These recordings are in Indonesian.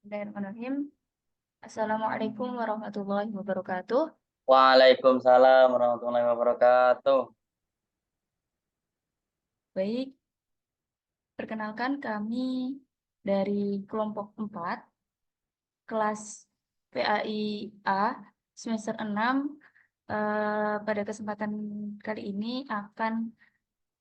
Bismillahirrahmanirrahim. Assalamualaikum warahmatullahi wabarakatuh. Waalaikumsalam warahmatullahi wabarakatuh. Baik, perkenalkan kami dari kelompok 4, kelas PAI A, semester 6. Pada kesempatan kali ini akan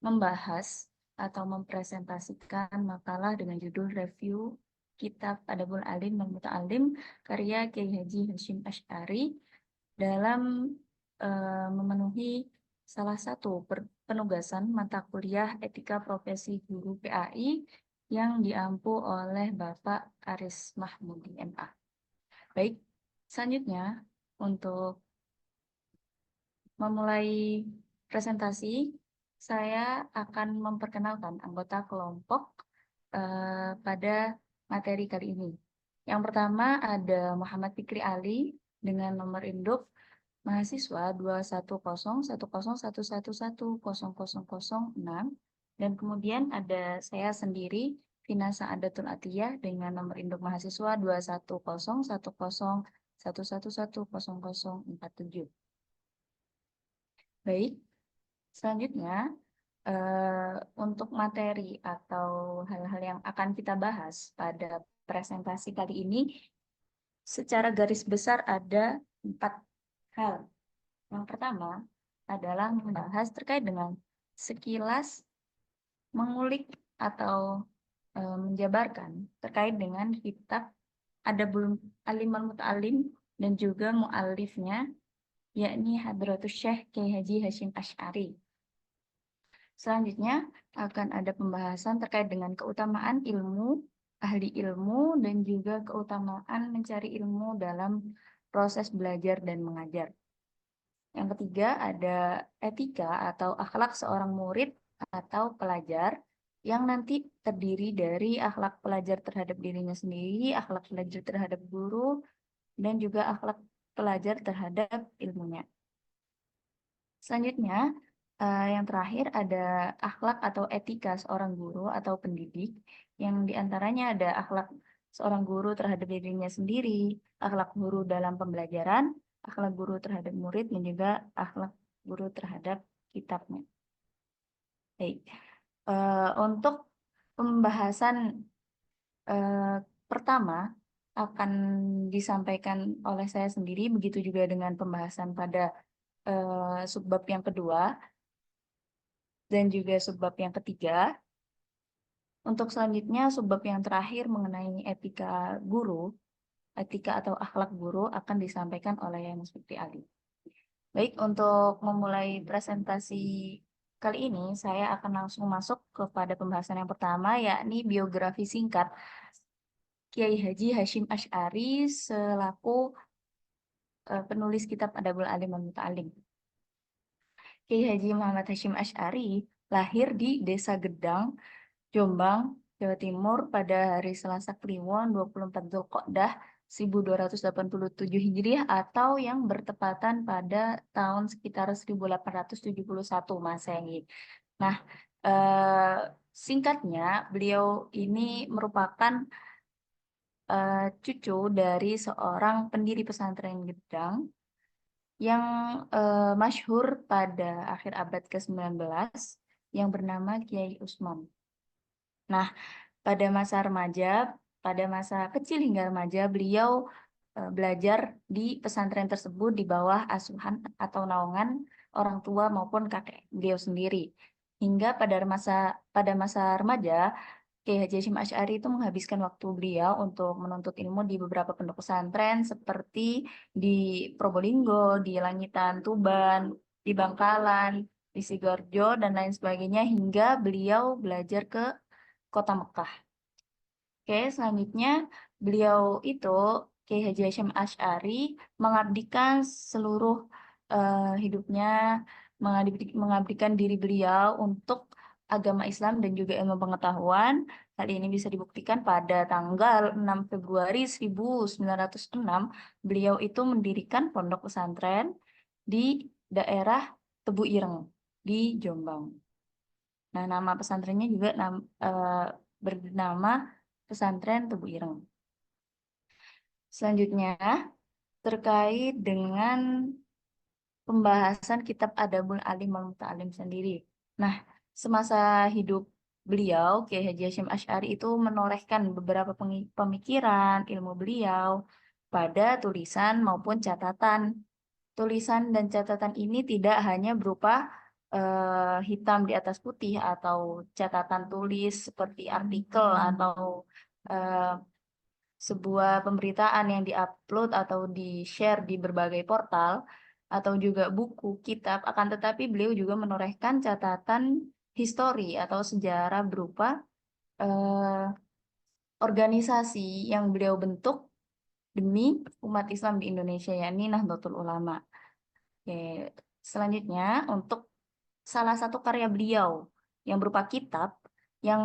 membahas atau mempresentasikan makalah dengan judul review Kitab Adabul Alim dan Muta'alim karya Kiai Haji Hasyim Asy'ari dalam memenuhi salah satu penugasan mata kuliah Etika Profesi Guru PAI yang diampu oleh Bapak Aris Mahmudi MA. Baik, selanjutnya untuk memulai presentasi, saya akan memperkenalkan anggota kelompok pada materi kali ini. Yang pertama ada Muhammad Fikri Ali dengan nomor induk mahasiswa 2101011110006, dan kemudian ada saya sendiri Vina Saadatul Atiyah dengan nomor induk mahasiswa 2101111110047. Baik, selanjutnya untuk materi atau hal-hal yang akan kita bahas pada presentasi kali ini secara garis besar ada 4 hal. Yang pertama adalah membahas terkait dengan sekilas mengulik atau menjabarkan terkait dengan kitab Adabul Alim wal Muta'alim dan juga mu'allifnya, yakni Hadratus Syekh Kiai Haji Hasyim Asy'ari. Selanjutnya akan ada pembahasan terkait dengan keutamaan ilmu, ahli ilmu, dan juga keutamaan mencari ilmu dalam proses belajar dan mengajar. Yang ketiga ada etika atau akhlak seorang murid atau pelajar yang nanti terdiri dari akhlak pelajar terhadap dirinya sendiri, akhlak pelajar terhadap guru, dan juga akhlak pelajar terhadap ilmunya. Selanjutnya, yang terakhir ada akhlak atau etika seorang guru atau pendidik, yang diantaranya ada akhlak seorang guru terhadap dirinya sendiri, akhlak guru dalam pembelajaran, akhlak guru terhadap murid, dan juga akhlak guru terhadap kitabnya. Baik, untuk pembahasan pertama akan disampaikan oleh saya sendiri, begitu juga dengan pembahasan pada subbab yang kedua dan juga subbab yang ketiga. Untuk selanjutnya, subbab yang terakhir mengenai etika guru, etika atau akhlak guru akan disampaikan oleh Mas Fikri Ali. Baik, untuk memulai presentasi kali ini, saya akan langsung masuk kepada pembahasan yang pertama, yakni biografi singkat Kiai Haji Hasyim Asy'ari selaku penulis kitab Adabul Alim wal Muta'alim. Kiai Haji Muhammad Hasyim Asy'ari lahir di Desa Gedang, Jombang, Jawa Timur pada hari Selasa Kliwon 24 Dzulqa'dah 1287 Hijriah atau yang bertepatan pada tahun sekitar 1871 Masehi. Nah, eh, singkatnya beliau ini merupakan cucu dari seorang pendiri pesantren Gedang yang masyhur pada akhir abad ke-19 yang bernama Kiai Usman. Nah, pada masa remaja, pada masa kecil hingga remaja, beliau belajar di pesantren tersebut di bawah asuhan atau naungan orang tua maupun kakek beliau sendiri. Hingga pada masa remaja, Kiai Haji Hasyim Asy'ari itu menghabiskan waktu beliau untuk menuntut ilmu di beberapa pondok pesantren seperti di Probolinggo, di Langitan, Tuban, di Bangkalan, di Sidoarjo, dan lain sebagainya hingga beliau belajar ke kota Mekah. Oke, selanjutnya beliau itu Kiai Haji Hasyim Asy'ari mengabdikan seluruh hidupnya, mengabdikan diri beliau untuk agama Islam dan juga ilmu pengetahuan. Hal ini bisa dibuktikan pada tanggal 6 Februari 1906, beliau itu mendirikan pondok pesantren di daerah Tebu Ireng di Jombang. Nah, nama pesantrennya juga bernama Pesantren Tebu Ireng. Selanjutnya terkait dengan pembahasan kitab Adabul Alim wal Muta'alim sendiri. Nah, semasa hidup beliau, Kiai Haji Hasyim Asy'ari itu menorehkan beberapa pemikiran, ilmu beliau pada tulisan maupun catatan. Tulisan dan catatan ini tidak hanya berupa hitam di atas putih atau catatan tulis seperti artikel atau eh, sebuah pemberitaan yang diupload atau di-share di berbagai portal atau juga buku, kitab, akan tetapi beliau juga menorehkan catatan histori atau sejarah berupa eh, organisasi yang beliau bentuk demi umat Islam di Indonesia, yakni Nahdlatul Ulama. Oke. Selanjutnya untuk salah satu karya beliau yang berupa kitab yang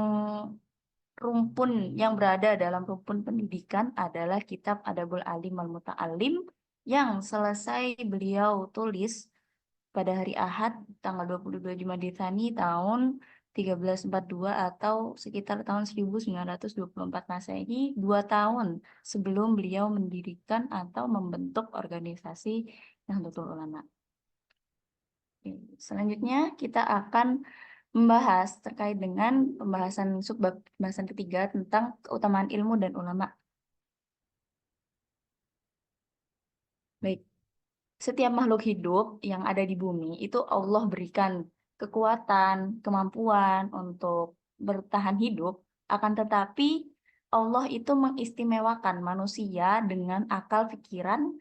rumpun yang berada dalam rumpun pendidikan adalah kitab Adabul Alim wal Muta'alim yang selesai beliau tulis pada hari Ahad tanggal 22 Jumadil Tsani tahun 1342 atau sekitar tahun 1924 Masehi, 2 tahun sebelum beliau mendirikan atau membentuk organisasi Nahdlatul Ulama. Oke, selanjutnya kita akan membahas terkait dengan pembahasan ketiga tentang keutamaan ilmu dan ulama. Baik, setiap makhluk hidup yang ada di bumi itu Allah berikan kekuatan, kemampuan untuk bertahan hidup, akan tetapi Allah itu mengistimewakan manusia dengan akal pikiran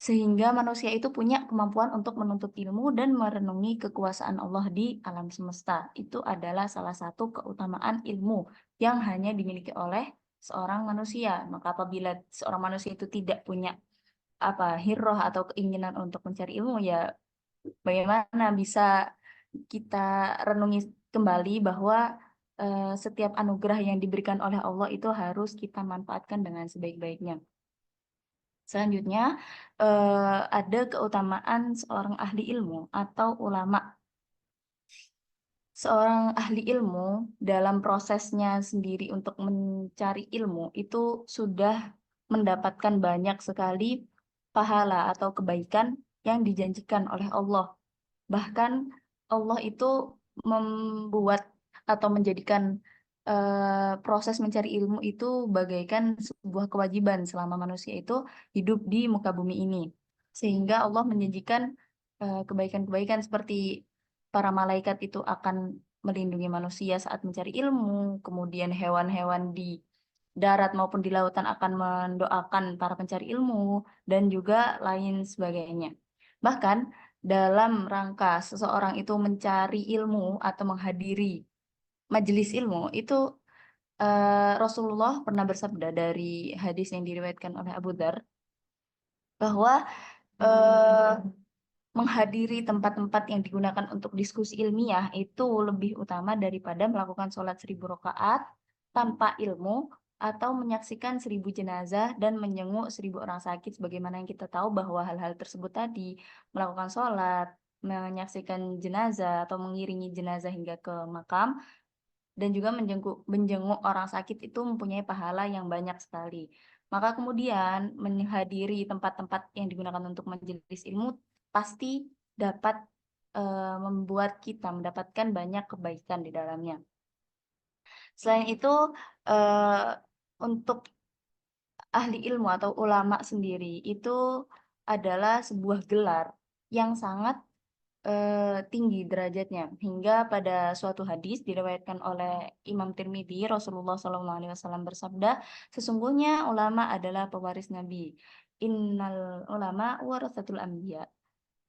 sehingga manusia itu punya kemampuan untuk menuntut ilmu dan merenungi kekuasaan Allah di alam semesta. Itu adalah salah satu keutamaan ilmu yang hanya dimiliki oleh seorang manusia. Maka apabila seorang manusia itu tidak punya hirroh atau keinginan untuk mencari ilmu, ya bagaimana bisa kita renungi kembali bahwa setiap anugerah yang diberikan oleh Allah itu harus kita manfaatkan dengan sebaik-baiknya. Selanjutnya, ada keutamaan seorang ahli ilmu atau ulama. Seorang ahli ilmu dalam prosesnya sendiri untuk mencari ilmu itu sudah mendapatkan banyak sekali pahala atau kebaikan yang dijanjikan oleh Allah. Bahkan Allah itu membuat atau menjadikan proses mencari ilmu itu bagaikan sebuah kewajiban selama manusia itu hidup di muka bumi ini. Sehingga Allah menjanjikan kebaikan-kebaikan seperti para malaikat itu akan melindungi manusia saat mencari ilmu, kemudian hewan-hewan di darat maupun di lautan akan mendoakan para pencari ilmu, dan juga lain sebagainya. Bahkan dalam rangka seseorang itu mencari ilmu atau menghadiri majelis ilmu itu Rasulullah pernah bersabda dari hadis yang diriwayatkan oleh Abu Dzar bahwa eh, menghadiri tempat-tempat yang digunakan untuk diskusi ilmiah itu lebih utama daripada melakukan sholat 1000 rakaat tanpa ilmu atau menyaksikan 1000 jenazah dan menjenguk 1000 orang sakit, sebagaimana yang kita tahu bahwa hal-hal tersebut tadi, melakukan sholat, menyaksikan jenazah atau mengiringi jenazah hingga ke makam, dan juga menjenguk orang sakit itu mempunyai pahala yang banyak sekali. Maka kemudian menghadiri tempat-tempat yang digunakan untuk majelis ilmu pasti dapat membuat kita mendapatkan banyak kebaikan di dalamnya. Selain itu, untuk ahli ilmu atau ulama sendiri itu adalah sebuah gelar yang sangat tinggi derajatnya, hingga pada suatu hadis diriwayatkan oleh Imam Tirmidzi, Rasulullah SAW bersabda, sesungguhnya ulama adalah pewaris Nabi. Innal ulama warasatul anbiya.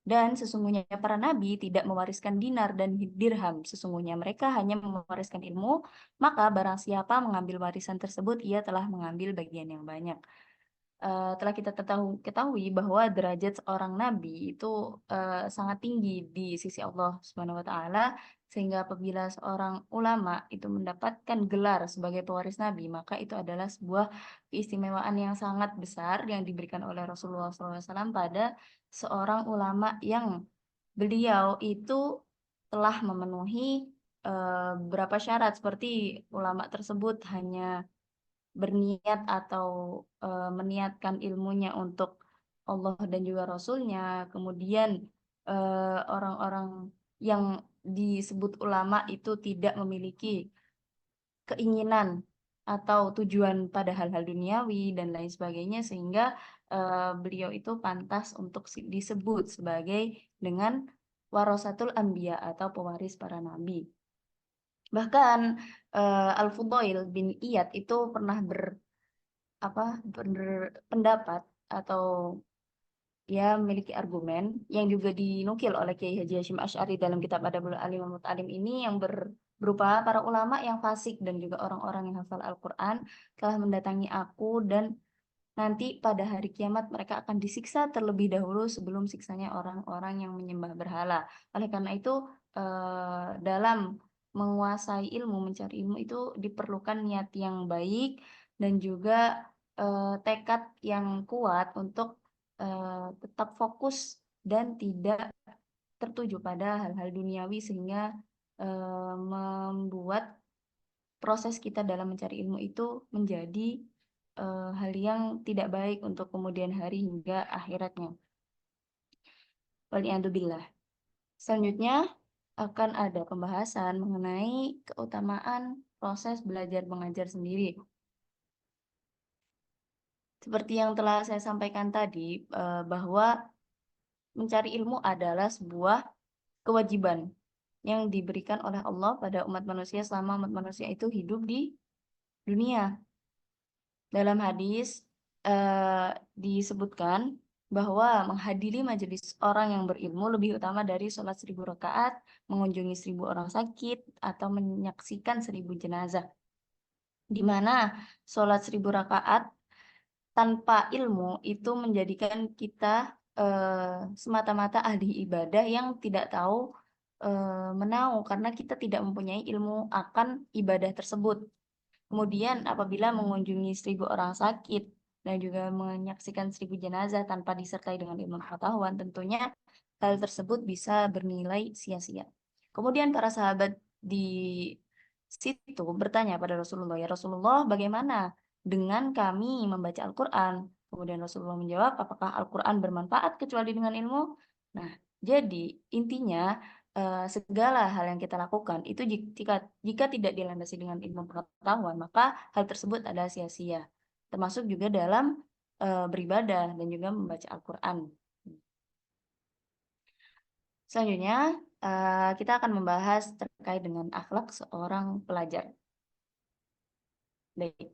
Dan sesungguhnya para nabi tidak mewariskan dinar dan dirham. Sesungguhnya mereka hanya mewariskan ilmu, maka barang siapa mengambil warisan tersebut, ia telah mengambil bagian yang banyak. Telah kita ketahui bahwa derajat seorang nabi itu sangat tinggi di sisi Allah Subhanahu wa taala, sehingga apabila seorang ulama itu mendapatkan gelar sebagai pewaris nabi, maka itu adalah sebuah keistimewaan yang sangat besar yang diberikan oleh Rasulullah SAW pada seorang ulama yang beliau itu telah memenuhi beberapa syarat, seperti ulama tersebut hanya berniat atau meniatkan ilmunya untuk Allah dan juga Rasulnya, kemudian orang-orang yang disebut ulama itu tidak memiliki keinginan atau tujuan pada hal-hal duniawi dan lain sebagainya, sehingga beliau itu pantas untuk disebut sebagai dengan warasatul anbiya atau pewaris para nabi. Bahkan Al-Fudail bin Iyad itu pernah berpendapat atau ya memiliki argumen yang juga dinukil oleh Kiai Haji Hashim Asy'ari dalam kitab Adabul Alim wal Muta'allim ini, yang berupa para ulama yang fasik dan juga orang-orang yang hafal Al-Quran telah mendatangi aku, dan nanti pada hari kiamat mereka akan disiksa terlebih dahulu sebelum siksanya orang-orang yang menyembah berhala. Oleh karena itu dalam menguasai ilmu, mencari ilmu itu diperlukan niat yang baik dan juga tekad yang kuat untuk tetap fokus dan tidak tertuju pada hal-hal duniawi, sehingga membuat proses kita dalam mencari ilmu itu menjadi hal yang tidak baik untuk kemudian hari hingga akhiratnya. Waliyadzubillah. Selanjutnya akan ada pembahasan mengenai keutamaan proses belajar mengajar sendiri. Seperti yang telah saya sampaikan tadi, bahwa mencari ilmu adalah sebuah kewajiban yang diberikan oleh Allah pada umat manusia selama umat manusia itu hidup di dunia. Dalam hadis disebutkan bahwa menghadiri majelis orang yang berilmu lebih utama dari sholat 1000 rakaat, mengunjungi 1000 orang sakit, atau menyaksikan 1000 jenazah. Di mana sholat 1000 rakaat tanpa ilmu itu menjadikan kita semata-mata ahli ibadah yang tidak tahu menau, karena kita tidak mempunyai ilmu akan ibadah tersebut. Kemudian apabila mengunjungi 1000 orang sakit dan juga menyaksikan 1000 jenazah tanpa disertai dengan ilmu pengetahuan, tentunya hal tersebut bisa bernilai sia-sia. Kemudian para sahabat di situ bertanya pada Rasulullah, "Ya Rasulullah, bagaimana dengan kami membaca Al-Quran?" Kemudian Rasulullah menjawab, "Apakah Al-Quran bermanfaat kecuali dengan ilmu?" Nah, jadi intinya segala hal yang kita lakukan itu jika tidak dilandasi dengan ilmu pengetahuan, maka hal tersebut adalah sia-sia. Termasuk juga dalam beribadah dan juga membaca Al-Quran. Selanjutnya, kita akan membahas terkait dengan akhlak seorang pelajar. Baik.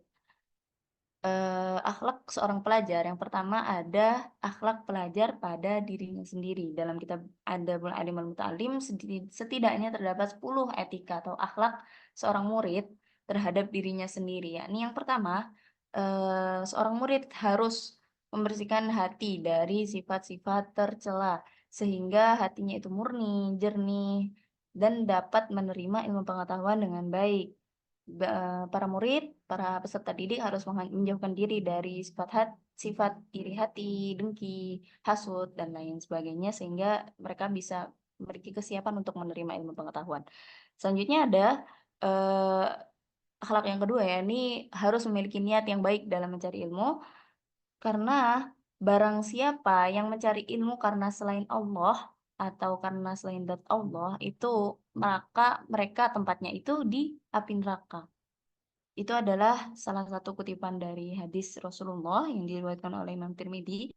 Akhlak seorang pelajar, yang pertama ada akhlak pelajar pada dirinya sendiri. Dalam kitab Adabul Alim wal Muta'allim setidaknya terdapat 10 etika atau akhlak seorang murid terhadap dirinya sendiri. Yakni yang pertama, seorang murid harus membersihkan hati dari sifat-sifat tercela sehingga hatinya itu murni, jernih, dan dapat menerima ilmu pengetahuan dengan baik. Para murid, para peserta didik harus menjauhkan diri dari sifat iri hati, dengki, hasut, dan lain sebagainya, sehingga mereka bisa memiliki kesiapan untuk menerima ilmu pengetahuan. Selanjutnya ada eh, akhlak yang kedua, ya, ini harus memiliki niat yang baik dalam mencari ilmu, karena barang siapa yang mencari ilmu karena selain Allah atau karena selain zat Allah, itu maka mereka tempatnya itu di api neraka. Itu adalah salah satu kutipan dari hadis Rasulullah yang diriwayatkan oleh Imam Tirmidzi.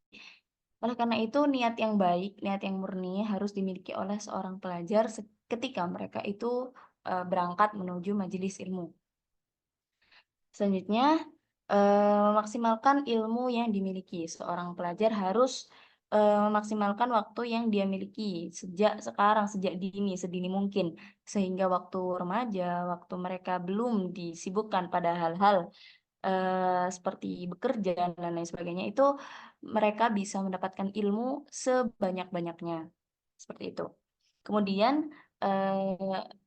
Oleh karena itu, niat yang baik, niat yang murni harus dimiliki oleh seorang pelajar ketika mereka itu berangkat menuju majelis ilmu. Selanjutnya, memaksimalkan ilmu yang dimiliki. Seorang pelajar harus memaksimalkan waktu yang dia miliki sejak sekarang, sejak sedini mungkin, sehingga waktu remaja, waktu mereka belum disibukkan pada hal-hal seperti bekerja dan lain sebagainya, itu mereka bisa mendapatkan ilmu sebanyak-banyaknya, seperti itu. Kemudian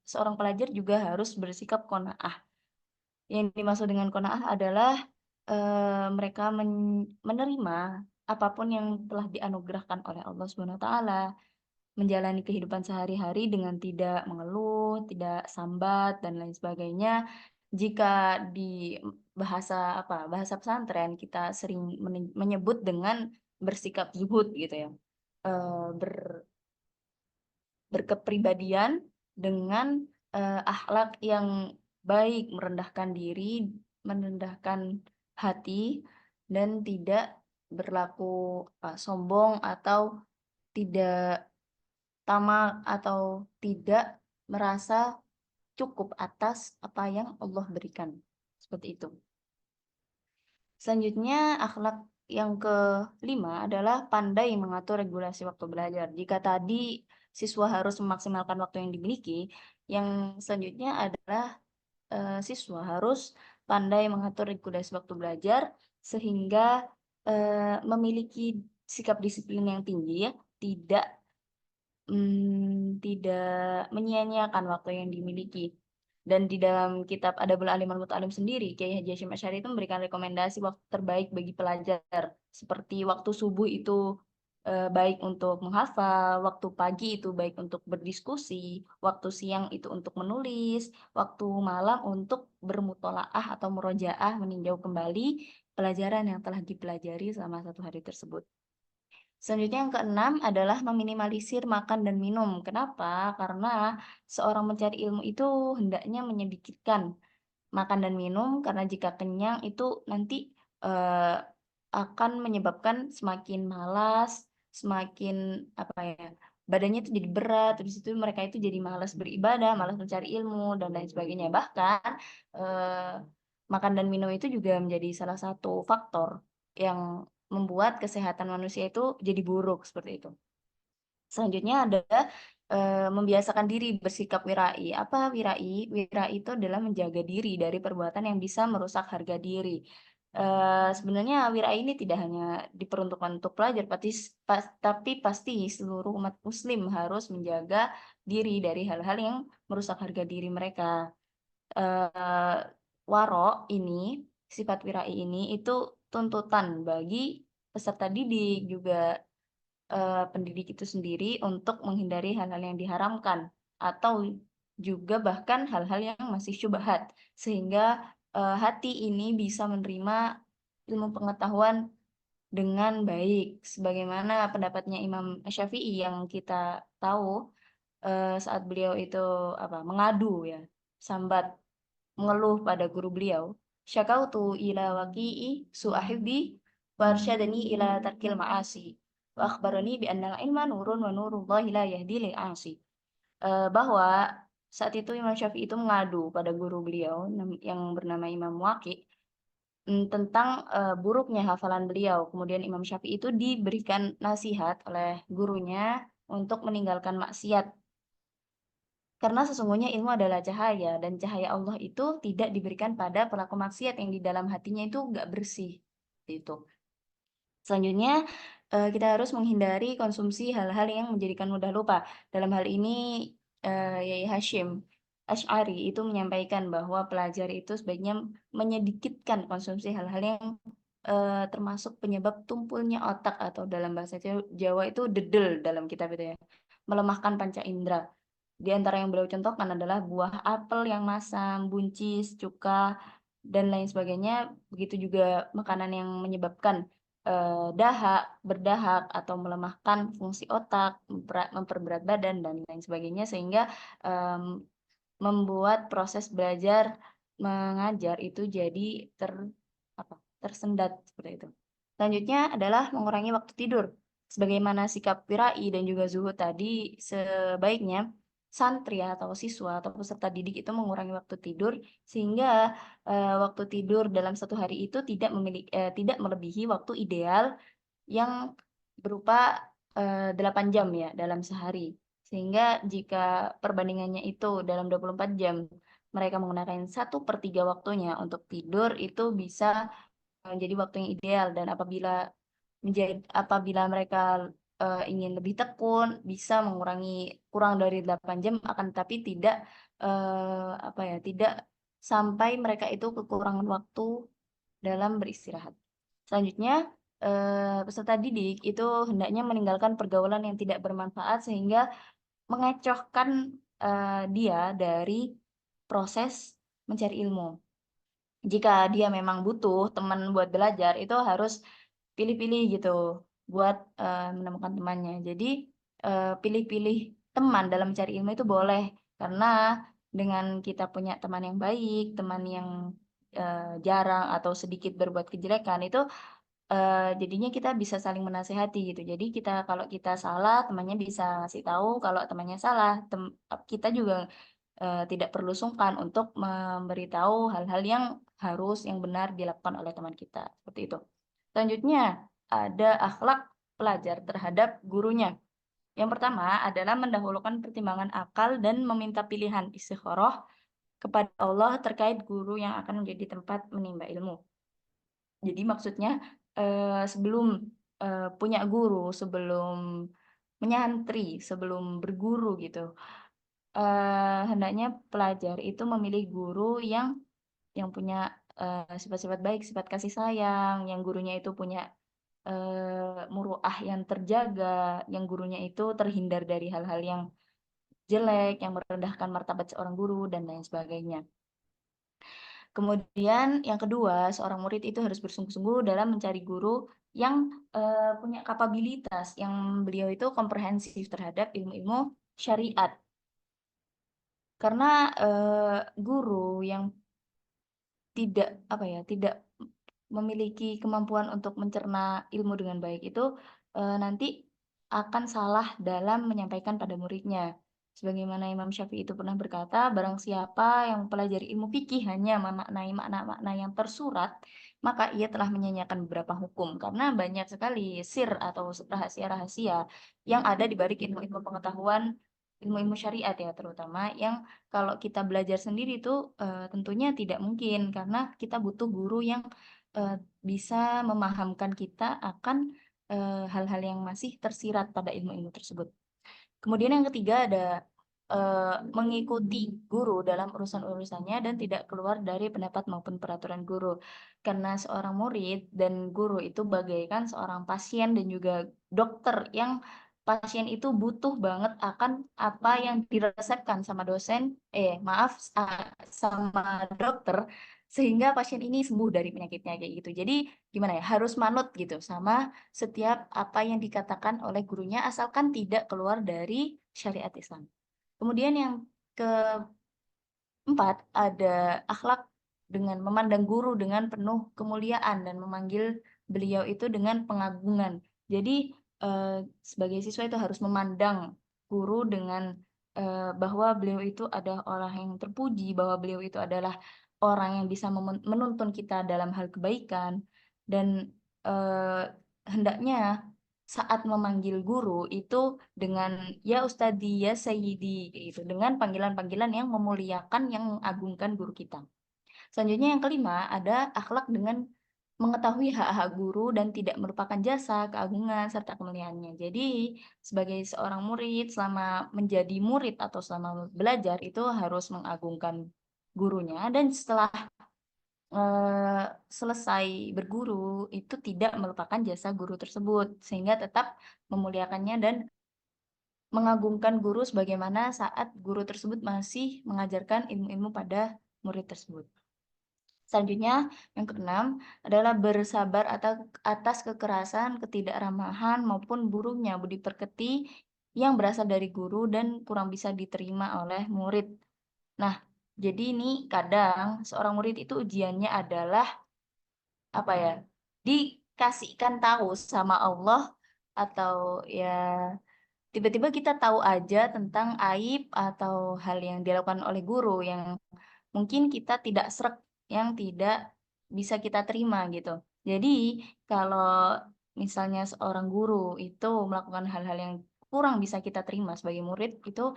seorang pelajar juga harus bersikap qanaah. Yang dimaksud dengan qanaah adalah mereka menerima apapun yang telah dianugerahkan oleh Allah Subhanahu wa taala, menjalani kehidupan sehari-hari dengan tidak mengeluh, tidak sambat dan lain sebagainya, jika di bahasa bahasa pesantren kita sering menyebut dengan bersikap zuhud gitu ya. Berkepribadian dengan, akhlak yang baik, merendahkan diri, merendahkan hati, dan tidak berlaku, sombong atau tidak tamak atau tidak merasa cukup atas apa yang Allah berikan, seperti itu. Selanjutnya, akhlak yang kelima adalah pandai mengatur regulasi waktu belajar. Jika tadi siswa harus memaksimalkan waktu yang dimiliki, yang selanjutnya adalah siswa harus pandai mengatur regulasi waktu belajar sehingga memiliki sikap disiplin yang tinggi ya, tidak menyia-nyiakan waktu yang dimiliki. Dan di dalam kitab Adabul Alim wal Muta'allim sendiri, Kiai Haji Hasyim Asy'ari itu memberikan rekomendasi waktu terbaik bagi pelajar. Seperti waktu subuh itu baik untuk menghafal, waktu pagi itu baik untuk berdiskusi, waktu siang itu untuk menulis, waktu malam untuk bermutolaah atau murojaah meninjau kembali pelajaran yang telah dipelajari selama satu hari tersebut. Selanjutnya yang keenam adalah meminimalisir makan dan minum. Kenapa? Karena seorang mencari ilmu itu hendaknya menyedikitkan makan dan minum karena jika kenyang itu nanti eh, akan menyebabkan semakin malas, semakin badannya itu jadi berat, terus itu mereka itu jadi malas beribadah, malas mencari ilmu dan lain sebagainya. Bahkan eh, makan dan minum itu juga menjadi salah satu faktor yang membuat kesehatan manusia itu jadi buruk seperti itu. Selanjutnya adalah membiasakan diri bersikap wirai. Apa wirai? Wirai itu adalah menjaga diri dari perbuatan yang bisa merusak harga diri. Sebenarnya wirai ini tidak hanya diperuntukkan untuk pelajar, tapi pasti seluruh umat Muslim harus menjaga diri dari hal-hal yang merusak harga diri mereka. eh Waro ini, sifat wirai ini itu tuntutan bagi peserta didik juga pendidik itu sendiri untuk menghindari hal-hal yang diharamkan atau juga bahkan hal-hal yang masih syubhat sehingga hati ini bisa menerima ilmu pengetahuan dengan baik sebagaimana pendapatnya Imam Syafi'i yang kita tahu saat beliau itu mengadu ya, sambat, mengeluh pada guru beliau, syakautu ila waqi'i su'ahibbi warsyadani ila tarkil ma'asi wa akhbarani bi annal ilma nurun wa nurullahi la yahdi lil asi. Bahwa saat itu Imam Syafi'i itu mengadu pada guru beliau yang bernama Imam Waqi tentang buruknya hafalan beliau. Kemudian Imam Syafi'i itu diberikan nasihat oleh gurunya untuk meninggalkan maksiat karena sesungguhnya ilmu adalah cahaya dan cahaya Allah itu tidak diberikan pada pelaku maksiat yang di dalam hatinya itu nggak bersih. Itu. Selanjutnya, kita harus menghindari konsumsi hal-hal yang menjadikan mudah lupa. Dalam hal ini, Yai Hashim Asy'ari itu menyampaikan bahwa pelajar itu sebaiknya menyedikitkan konsumsi hal-hal yang termasuk penyebab tumpulnya otak atau dalam bahasa Jawa itu dedel dalam kitab itu ya, melemahkan panca indera. Di antara yang beliau contohkan adalah buah apel yang masam, buncis, cuka, dan lain sebagainya. Begitu juga makanan yang menyebabkan dahak, berdahak, atau melemahkan fungsi otak, memperberat badan, dan lain sebagainya. Sehingga em, membuat proses belajar mengajar itu jadi tersendat seperti itu. Selanjutnya adalah mengurangi waktu tidur. Sebagaimana sikap wirai dan juga zuhud tadi, sebaiknya santri atau siswa atau peserta didik itu mengurangi waktu tidur sehingga waktu tidur dalam satu hari itu tidak melebihi waktu ideal yang berupa 8 jam ya dalam sehari. Sehingga jika perbandingannya itu dalam 24 jam mereka menggunakan 1/3 waktunya untuk tidur itu bisa menjadi waktu yang ideal dan apabila mereka ingin lebih tekun bisa mengurangi kurang dari 8 jam akan tapi tidak sampai mereka itu kekurangan waktu dalam beristirahat. Selanjutnya peserta didik itu hendaknya meninggalkan pergaulan yang tidak bermanfaat sehingga mengecohkan dia dari proses mencari ilmu. Jika dia memang butuh teman buat belajar, itu harus pilih-pilih gitu buat menemukan temannya. Jadi pilih-pilih teman dalam mencari ilmu itu boleh, karena dengan kita punya teman yang baik, teman yang jarang atau sedikit berbuat kejelekan itu jadinya kita bisa saling menasehati gitu. Jadi kalau kita salah, temannya bisa ngasih tahu kalau temannya salah. Kita juga tidak perlu sungkan untuk memberitahu hal-hal yang benar dilakukan oleh teman kita, seperti itu. Selanjutnya, ada akhlak pelajar terhadap gurunya. Yang pertama adalah mendahulukan pertimbangan akal dan meminta pilihan istikharah kepada Allah terkait guru yang akan menjadi tempat menimba ilmu. Jadi maksudnya sebelum punya guru, sebelum menyantri, sebelum berguru gitu, hendaknya pelajar itu memilih guru yang punya sifat-sifat baik, sifat kasih sayang, yang gurunya itu punya muruah yang terjaga, yang gurunya itu terhindar dari hal-hal yang jelek, yang merendahkan martabat seorang guru, dan lain sebagainya. Kemudian yang kedua, seorang murid itu harus bersungguh-sungguh dalam mencari guru yang punya kapabilitas, yang beliau itu komprehensif terhadap ilmu-ilmu syariat. Karena guru yang tidak memiliki kemampuan untuk mencerna ilmu dengan baik itu nanti akan salah dalam menyampaikan pada muridnya. Sebagaimana Imam Syafi'i itu pernah berkata, barang siapa yang mempelajari ilmu fikih hanya memaknai makna-makna yang tersurat, maka ia telah menyanyiakan beberapa hukum. Karena banyak sekali sir atau rahasia-rahasia yang ada di balik ilmu-ilmu pengetahuan, ilmu-ilmu syariat ya, terutama yang kalau kita belajar sendiri itu tentunya tidak mungkin, karena kita butuh guru yang bisa memahamkan kita akan hal-hal yang masih tersirat pada ilmu-ilmu tersebut. Kemudian yang ketiga ada mengikuti guru dalam urusan-urusannya dan tidak keluar dari pendapat maupun peraturan guru. Karena seorang murid dan guru itu bagaikan seorang pasien dan juga dokter, yang pasien itu butuh banget akan apa yang diresepkan sama sama dokter, sehingga pasien ini sembuh dari penyakitnya kayak gitu. Jadi gimana ya, harus manut gitu sama setiap apa yang dikatakan oleh gurunya, asalkan tidak keluar dari syariat Islam. Kemudian yang keempat ada akhlak dengan memandang guru dengan penuh kemuliaan dan memanggil beliau itu dengan pengagungan. Jadi sebagai siswa itu harus memandang guru dengan bahwa beliau itu adalah orang yang terpuji, bahwa beliau itu adalah orang yang bisa menuntun kita dalam hal kebaikan, dan hendaknya saat memanggil guru itu dengan ya ustadi, ya sayyidi gitu, dengan panggilan-panggilan yang memuliakan, yang mengagungkan guru kita. Selanjutnya yang kelima ada akhlak dengan mengetahui hak-hak guru dan tidak merupakan jasa, keagungan, serta kemuliaannya. Jadi sebagai seorang murid, selama menjadi murid atau selama belajar itu harus mengagungkan gurunya, dan setelah selesai berguru itu tidak melupakan jasa guru tersebut, sehingga tetap memuliakannya dan mengagungkan guru sebagaimana saat guru tersebut masih mengajarkan ilmu-ilmu pada murid tersebut. Selanjutnya, yang keenam adalah bersabar atas kekerasan, ketidakramahan maupun buruknya budi pekerti yang berasal dari guru dan kurang bisa diterima oleh murid. Nah, jadi ini kadang seorang murid itu ujiannya adalah apa ya, dikasihkan tahu sama Allah, atau ya tiba-tiba kita tahu aja tentang aib atau hal yang dilakukan oleh guru yang mungkin kita tidak srek, yang tidak bisa kita terima gitu. Jadi kalau misalnya seorang guru itu melakukan hal-hal yang kurang bisa kita terima sebagai murid, itu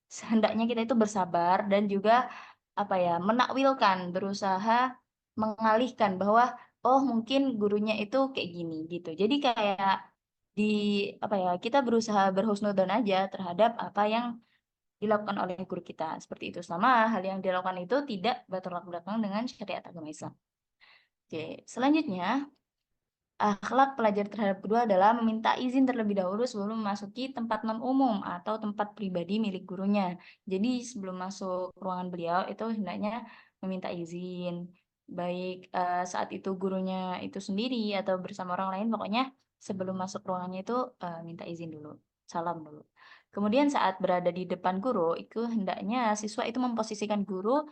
hendaknya kita itu bersabar dan juga apa ya, menakwilkan, berusaha mengalihkan bahwa oh mungkin gurunya itu kayak gini gitu. Jadi kayak di apa ya, kita berusaha berhusnudzon aja terhadap apa yang dilakukan oleh guru kita, seperti itu, selama hal yang dilakukan itu tidak bertolak belakang dengan syariat agama Islam. Oke, selanjutnya akhlak pelajar terhadap kedua adalah meminta izin terlebih dahulu sebelum memasuki tempat non umum atau tempat pribadi milik gurunya. Jadi sebelum masuk ruangan beliau itu hendaknya meminta izin, baik saat itu gurunya itu sendiri atau bersama orang lain, pokoknya sebelum masuk ruangannya itu minta izin dulu, salam dulu. Kemudian saat berada di depan guru, itu hendaknya siswa itu memposisikan guru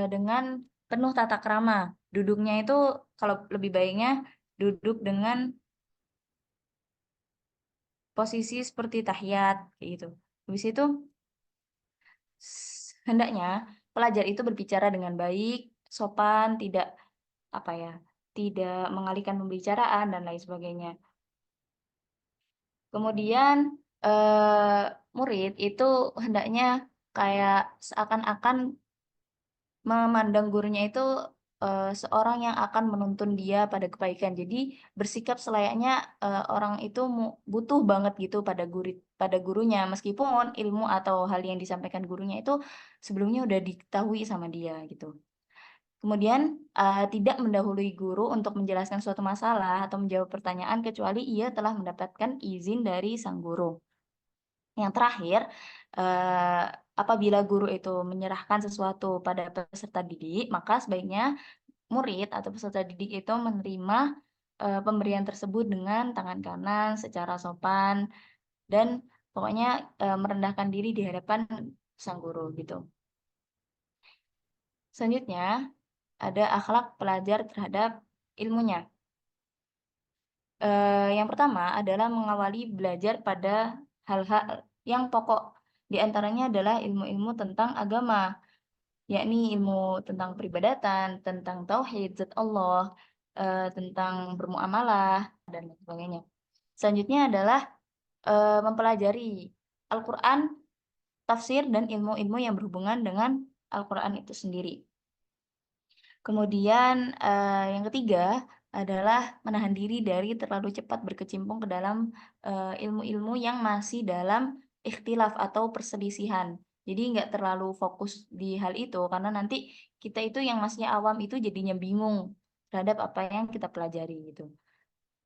dengan penuh tata krama. Duduknya itu kalau lebih baiknya duduk dengan posisi seperti tahiyat kayak gitu. Habis itu hendaknya pelajar itu berbicara dengan baik, sopan, tidak apa ya, tidak mengalihkan pembicaraan dan lain sebagainya. Kemudian murid itu hendaknya kayak seakan-akan memandang gurunya itu seorang yang akan menuntun dia pada kebaikan. Jadi bersikap selayaknya orang itu butuh banget gitu pada gurunya, meskipun ilmu atau hal yang disampaikan gurunya itu sebelumnya udah diketahui sama dia gitu. Kemudian tidak mendahului guru untuk menjelaskan suatu masalah atau menjawab pertanyaan kecuali ia telah mendapatkan izin dari sang guru. Yang terakhir, apabila guru itu menyerahkan sesuatu pada peserta didik, maka sebaiknya murid atau peserta didik itu menerima pemberian tersebut dengan tangan kanan secara sopan dan pokoknya merendahkan diri di hadapan sang guru gitu. Selanjutnya ada akhlak pelajar terhadap ilmunya. Yang pertama adalah mengawali belajar pada hal-hal yang pokok. Di antaranya adalah ilmu-ilmu tentang agama, yakni ilmu tentang peribadatan, tentang tauhid, zat Allah, tentang bermuamalah, dan lain sebagainya. Selanjutnya adalah mempelajari Al-Quran, tafsir, dan ilmu-ilmu yang berhubungan dengan Al-Quran itu sendiri. Kemudian yang ketiga adalah menahan diri dari terlalu cepat berkecimpung ke dalam ilmu-ilmu yang masih dalam ikhtilaf atau perselisihan. Jadi nggak terlalu fokus di hal itu karena nanti kita itu yang masih awam itu jadinya bingung terhadap apa yang kita pelajari gitu.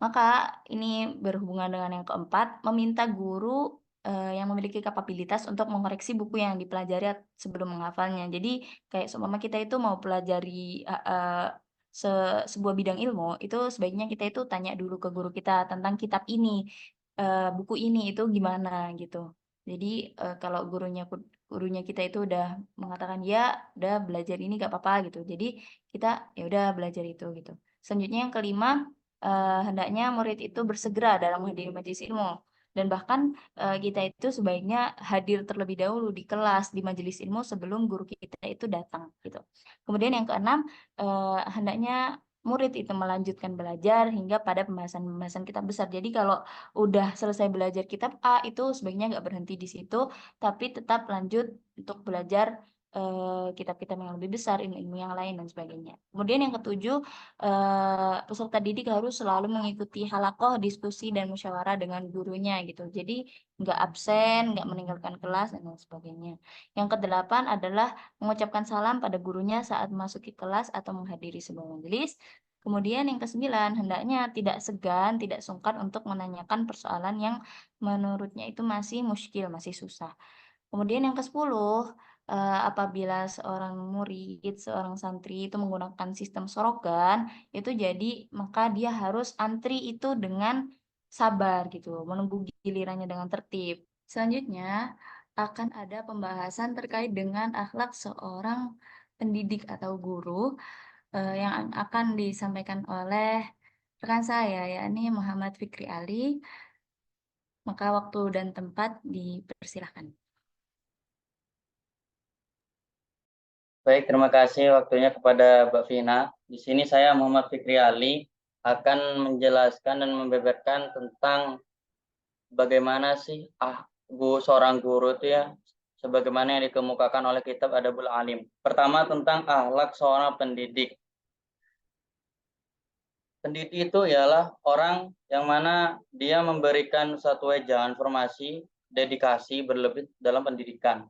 Maka ini berhubungan dengan yang keempat, meminta guru yang memiliki kapabilitas untuk mengoreksi buku yang dipelajari sebelum menghafalnya. Jadi kayak seumpama kita itu mau pelajari sebuah bidang ilmu, itu sebaiknya kita itu tanya dulu ke guru kita tentang kitab ini, buku ini itu gimana gitu. Jadi kalau gurunya kita itu udah mengatakan ya, udah belajar ini gak apa-apa gitu. Jadi kita ya udah belajar itu gitu. Selanjutnya yang kelima, hendaknya murid itu bersegera dalam menghadiri majelis ilmu dan bahkan kita itu sebaiknya hadir terlebih dahulu di kelas di majelis ilmu sebelum guru kita itu datang gitu. Kemudian yang keenam, hendaknya murid itu melanjutkan belajar hingga pada pembahasan-pembahasan kitab besar. Jadi kalau udah selesai belajar kitab A itu sebaiknya nggak berhenti di situ, tapi tetap lanjut untuk belajar kitab-kitab yang lebih besar, ilmu-ilmu yang lain dan sebagainya. Kemudian yang ketujuh, peserta didik harus selalu mengikuti halaqah, diskusi, dan musyawarah dengan gurunya gitu. Jadi nggak absen, nggak meninggalkan kelas, dan lain sebagainya. Yang kedelapan adalah mengucapkan salam pada gurunya saat memasuki kelas atau menghadiri sebuah majelis. Kemudian yang kesembilan, hendaknya tidak segan, tidak sungkan untuk menanyakan persoalan yang menurutnya itu masih muskil, masih susah. Kemudian yang ke-10, apabila seorang murid, seorang santri itu menggunakan sistem sorogan, itu jadi maka dia harus antri itu dengan sabar gitu, menunggu gilirannya dengan tertib. Selanjutnya akan ada pembahasan terkait dengan akhlak seorang pendidik atau guru yang akan disampaikan oleh rekan saya, yakni Muhammad Fikri Ali. Maka waktu dan tempat dipersilahkan. Baik, terima kasih waktunya kepada Mbak Vina. Di sini saya Muhammad Fikri Ali akan menjelaskan dan membeberkan tentang bagaimana sih seorang guru itu ya, sebagaimana yang dikemukakan oleh kitab Adabul Alim. Pertama tentang akhlak seorang pendidik. Pendidik itu ialah orang yang mana dia memberikan satu wejangan informasi, dedikasi berlebih dalam pendidikan.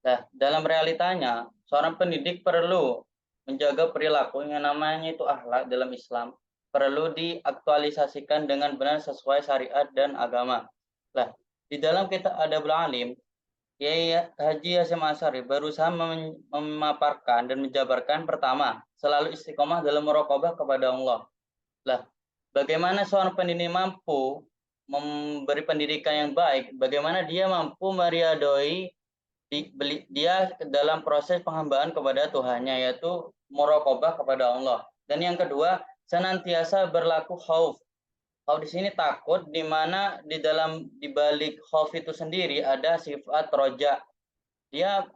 Nah, dalam realitanya, seorang pendidik perlu menjaga perilaku yang namanya itu akhlak dalam Islam, perlu diaktualisasikan dengan benar sesuai syariat dan agama. Nah, di dalam kitab Adabul Alim, Kiai Haji Hasyim Asy'ari berusaha memaparkan dan menjabarkan pertama, selalu istiqomah dalam muraqabah kepada Allah. Lah, bagaimana seorang pendidik mampu memberi pendidikan yang baik? Bagaimana dia mampu meriadoi dia dalam proses penghambaan kepada Tuhannya, yaitu muraqabah kepada Allah. Dan yang kedua, senantiasa berlaku khauf. Khauf di sini takut, di mana di balik khauf itu sendiri ada sifat roja. Dia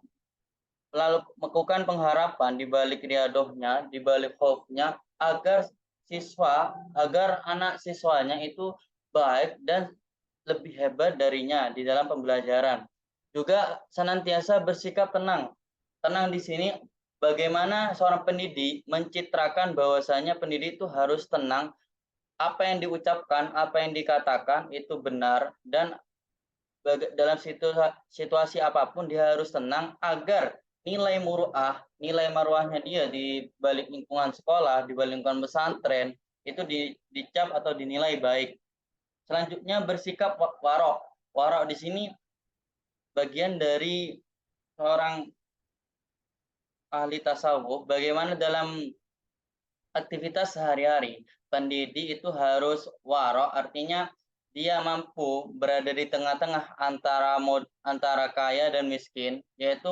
lalu melakukan pengharapan di balik riadohnya, di balik khaufnya, agar anak siswanya itu baik dan lebih hebat darinya di dalam pembelajaran. Juga senantiasa bersikap tenang. Tenang di sini bagaimana seorang pendidik mencitrakan bahwasanya pendidik itu harus tenang, apa yang diucapkan, apa yang dikatakan itu benar, dan dalam situasi apapun dia harus tenang agar nilai muruah, nilai marwahnya dia di balik lingkungan sekolah, di balik lingkungan pesantren itu dicap atau dinilai baik. Selanjutnya bersikap warok. Warok di sini bagian dari seorang ahli tasawuf, bagaimana dalam aktivitas sehari-hari pendidik itu harus warok, artinya dia mampu berada di tengah-tengah antara kaya dan miskin, yaitu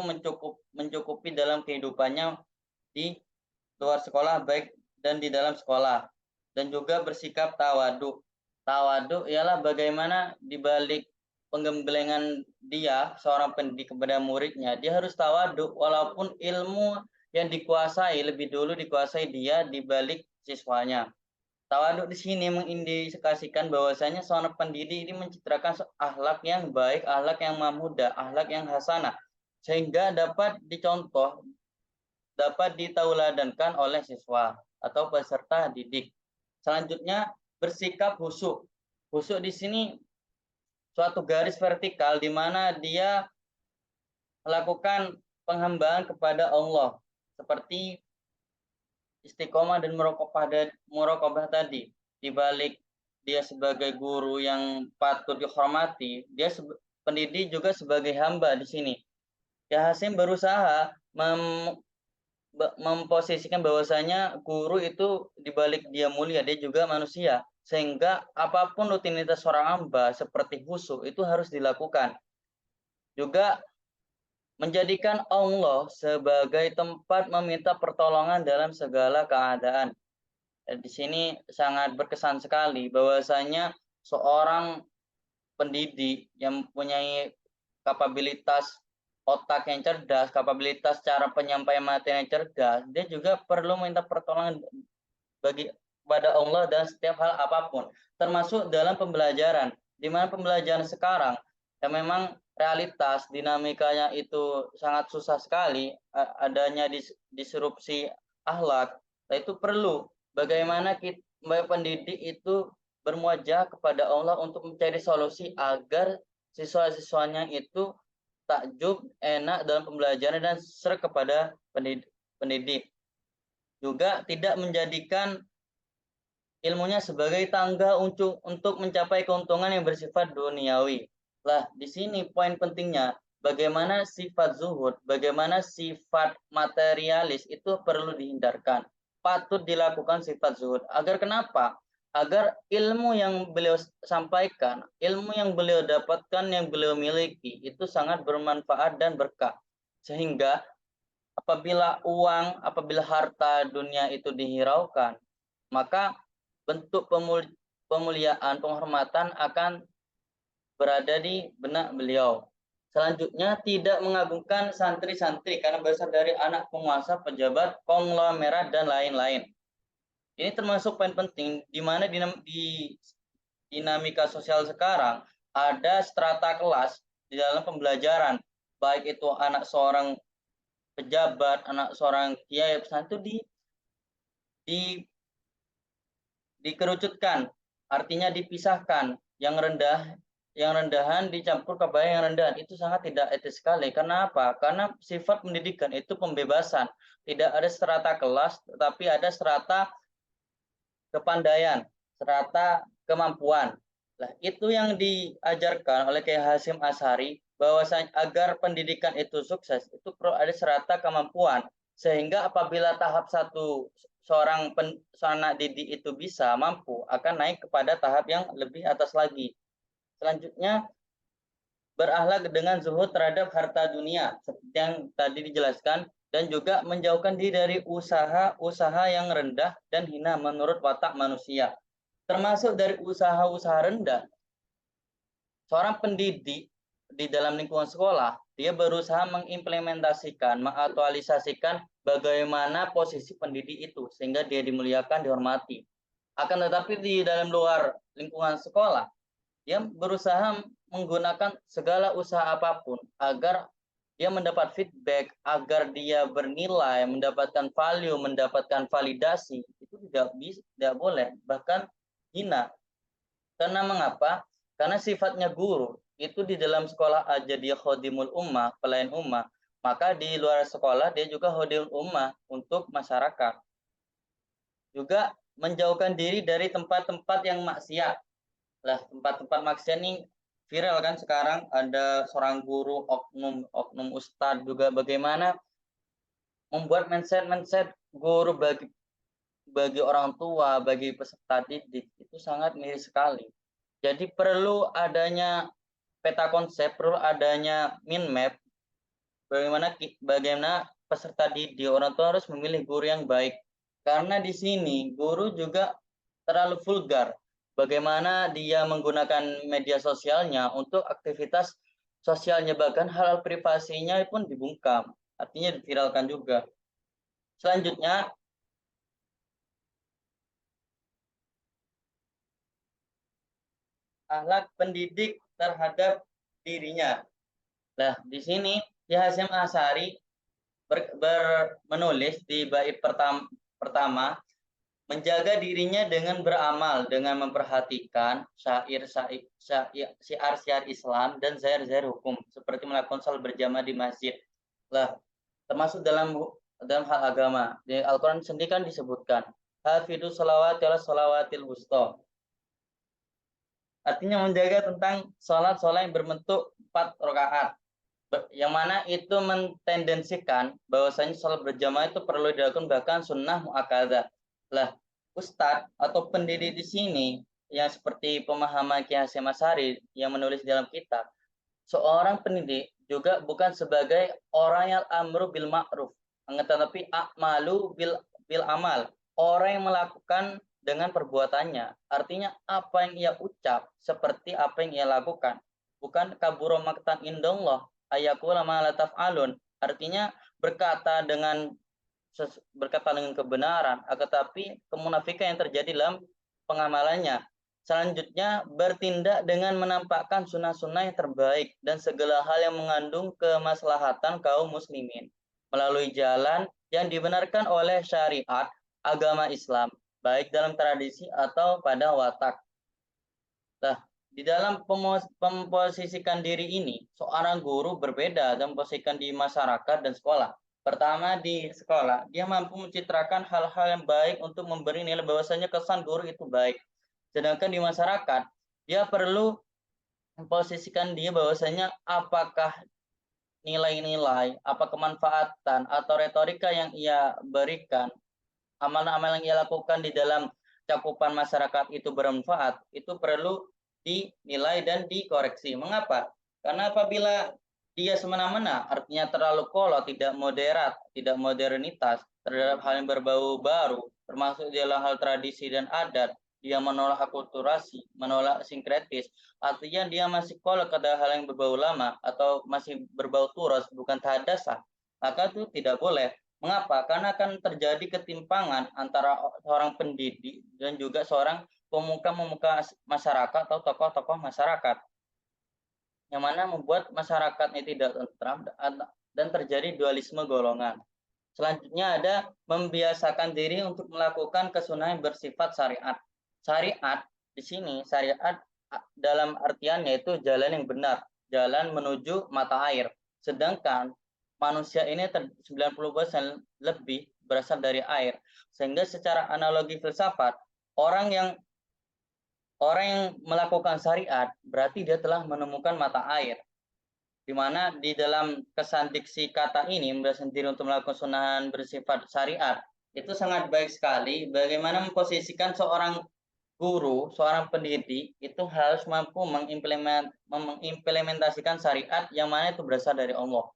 mencukupi dalam kehidupannya di luar sekolah baik dan di dalam sekolah, dan juga bersikap tawaduk. Tawaduk ialah bagaimana di balik penggemblengan dia seorang pendidik kepada muridnya, dia harus tawaduk walaupun ilmu yang dikuasai lebih dulu dikuasai dia di balik siswanya. Tawaduk di sini mengindikasikan bahwasanya seorang pendidik ini mencitrakan akhlak yang baik, akhlak yang mahmudah, akhlak yang hasanah, sehingga dapat dicontoh, dapat ditauladankan oleh siswa atau peserta didik. Selanjutnya bersikap khusyuk. Khusyuk di sini suatu garis vertikal di mana dia melakukan penghambaan kepada Allah seperti istiqomah dan muraqabah tadi. Di balik dia sebagai guru yang patut dihormati, dia pendidik juga sebagai hamba di sini. Ya Hasim berusaha memposisikan bahwasanya guru itu di balik dia mulia, dia juga manusia. Sehingga apapun rutinitas seorang hamba seperti khusyuk itu harus dilakukan. Juga menjadikan Allah sebagai tempat meminta pertolongan dalam segala keadaan. Di sini sangat berkesan sekali bahwasanya seorang pendidik yang mempunyai kapabilitas otak yang cerdas, kapabilitas cara penyampaian materi yang cerdas, dia juga perlu minta pertolongan kepada Allah dan setiap hal apapun, termasuk dalam pembelajaran. Di mana pembelajaran sekarang yang memang realitas dinamikanya itu sangat susah sekali, adanya disrupsi akhlak, itu perlu bagaimana pendidik itu bermuajah kepada Allah untuk mencari solusi agar siswa-siswanya itu takjub, enak dalam pembelajaran dan serg kepada pendidik. Juga tidak menjadikan ilmunya sebagai tangga untuk mencapai keuntungan yang bersifat duniawi. Lah, di sini poin pentingnya, bagaimana sifat zuhud, bagaimana sifat materialis itu perlu dihindarkan. Patut dilakukan sifat zuhud. Agar kenapa? Agar ilmu yang beliau sampaikan, ilmu yang beliau dapatkan, yang beliau miliki, itu sangat bermanfaat dan berkah. Sehingga apabila harta dunia itu dihiraukan, maka bentuk pemuliaan, penghormatan akan berada di benak beliau. Selanjutnya, tidak mengagungkan santri-santri karena berasal dari anak penguasa, pejabat, konglomerat, dan lain-lain. Ini termasuk poin penting di mana di dinamika sosial sekarang ada strata kelas di dalam pembelajaran, baik itu anak seorang pejabat, anak seorang kiai, itu dikerucutkan, artinya dipisahkan. Yang rendahan dicampur kepada yang rendahan, itu sangat tidak etis sekali. Karena apa? Karena sifat pendidikan itu pembebasan. Tidak ada strata kelas, tetapi ada strata kepandaian, strata kemampuan. Nah, itu yang diajarkan oleh Kiai Hasyim Asy'ari bahwasanya agar pendidikan itu sukses itu perlu ada serata kemampuan, sehingga apabila tahap satu seorang anak didik itu bisa mampu akan naik kepada tahap yang lebih atas lagi. Selanjutnya berakhlak dengan zuhud terhadap harta dunia seperti yang tadi dijelaskan, dan juga menjauhkan diri dari usaha-usaha yang rendah dan hina menurut watak manusia. Termasuk dari usaha-usaha rendah, seorang pendidik di dalam lingkungan sekolah, dia berusaha mengimplementasikan, mengaktualisasikan bagaimana posisi pendidik itu, sehingga dia dimuliakan, dihormati. Akan tetapi di dalam luar lingkungan sekolah, dia berusaha menggunakan segala usaha apapun agar dia mendapat feedback, agar dia bernilai, mendapatkan value, mendapatkan validasi. Itu tidak boleh, bahkan hina. Karena mengapa? Karena sifatnya guru itu di dalam sekolah aja dia khodimul ummah, pelayan ummah, maka di luar sekolah dia juga khodimul ummah untuk masyarakat. Juga menjauhkan diri dari tempat-tempat yang maksiat. Lah, tempat-tempat maksiat ini viral kan sekarang, ada seorang guru, oknum ustadz juga bagaimana membuat mindset guru bagi orang tua, bagi peserta didik itu sangat miris sekali. Jadi perlu adanya peta konsep, perlu adanya min map bagaimana peserta didik, orang tua harus memilih guru yang baik. Karena di sini guru juga terlalu vulgar. Bagaimana dia menggunakan media sosialnya untuk aktivitas sosialnya, bahkan hal privasinya pun dibungkam, artinya diviralkan juga. Selanjutnya, akhlak pendidik terhadap dirinya. Nah, di sini Ki Hasyim Asy'ari menulis di bait pertama, menjaga dirinya dengan beramal, dengan memperhatikan syiar-syiar Islam dan zahir-zahir hukum, seperti melakukan salat berjamaah di masjid. Lah, termasuk dalam hal agama. Di Al-Quran sendiri kan disebutkan, hafidhu sholawati ala sholawatil wusta. Artinya menjaga tentang sholat-sholat yang berbentuk 4 rakaat. Yang mana itu mentendensikan bahwasanya sholat berjamaah itu perlu dilakukan, bahkan sunnah muakkadah. Lah, ustadz atau pendiri di sini yang seperti pemahaman Ki Hasyim Asy'ari yang menulis dalam kitab, seorang pendidik juga bukan sebagai orang yang amru bil ma'ruf, tetapi a'malu bil amal, orang yang melakukan dengan perbuatannya. Artinya apa yang ia ucap seperti apa yang ia lakukan. Bukan kaburo maktan indallah ayakula ma la taf'alun. Artinya berkata dengan kebenaran, tetapi kemunafikan yang terjadi dalam pengamalannya. Selanjutnya, bertindak dengan menampakkan sunnah-sunnah yang terbaik dan segala hal yang mengandung kemaslahatan kaum muslimin melalui jalan yang dibenarkan oleh syariat agama Islam, baik dalam tradisi atau pada watak. Nah, di dalam memposisikan diri ini, seorang guru berbeda dan memposisikan di masyarakat dan sekolah. Pertama, di sekolah, dia mampu mencitrakan hal-hal yang baik untuk memberi nilai bahwasanya kesan guru itu baik. Sedangkan di masyarakat, dia perlu memposisikan dia bahwasanya apakah nilai-nilai, apa kemanfaatan atau retorika yang ia berikan, amalan-amalan yang ia lakukan di dalam cakupan masyarakat itu bermanfaat, itu perlu dinilai dan dikoreksi. Mengapa? Karena apabila dia semena-mena, artinya terlalu kolot, tidak moderat, tidak modernitas terhadap hal yang berbau baru, termasuk dalam hal tradisi dan adat, dia menolak akulturasi, menolak sinkretis, artinya dia masih kolot pada hal yang berbau lama atau masih berbau turas, bukan tahadasah, maka itu tidak boleh. Mengapa? Karena akan terjadi ketimpangan antara seorang pendidik dan juga seorang pemuka-pemuka masyarakat atau tokoh-tokoh masyarakat, yang mana membuat masyarakatnya tidak tentram dan terjadi dualisme golongan. Selanjutnya ada membiasakan diri untuk melakukan kesunahan bersifat syariat. Syariat di sini, syariat dalam artian yaitu jalan yang benar, jalan menuju mata air. Sedangkan manusia ini 90% lebih berasal dari air. Sehingga secara analogi filsafat, orang yang melakukan syariat berarti dia telah menemukan mata air. di mana di dalam kesan diksi kata ini membebaskan diri untuk melakukan sunahan bersifat syariat itu sangat baik sekali. Bagaimana memposisikan seorang guru, seorang pendidik itu harus mampu mengimplementasikan syariat yang mana itu berasal dari Allah.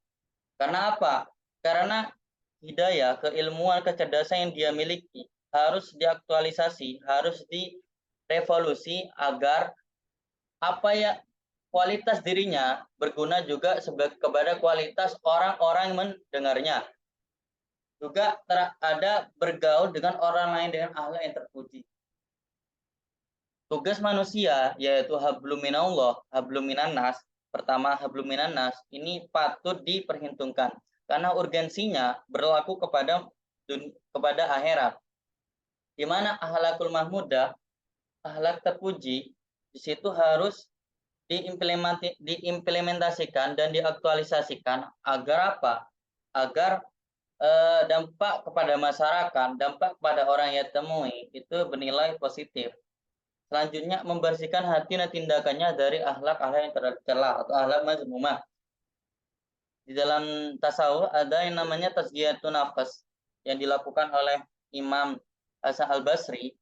Karena apa? Karena hidayah, keilmuan, kecerdasan yang dia miliki harus diaktualisasi, harus direvolusi agar apa ya kualitas dirinya berguna juga kepada kualitas orang-orang yang mendengarnya. Juga ada bergaul dengan orang lain dengan akhlak yang terpuji. Tugas manusia yaitu hablum minallah, hablum minannas. Pertama hablum minannas ini patut diperhitungkan karena urgensinya berlaku kepada akhirat. Di mana akhlakul mahmudah, akhlak terpuji, di situ harus diimplementasikan dan diaktualisasikan agar apa? Agar dampak kepada masyarakat, dampak kepada orang yang temui itu bernilai positif. Selanjutnya membersihkan hati dan tindakannya dari akhlak-akhlak yang tercela atau akhlak mazmumah. Di dalam tasawuf ada yang namanya tazkiyatun nafas yang dilakukan oleh Imam Hasan Al-Basri.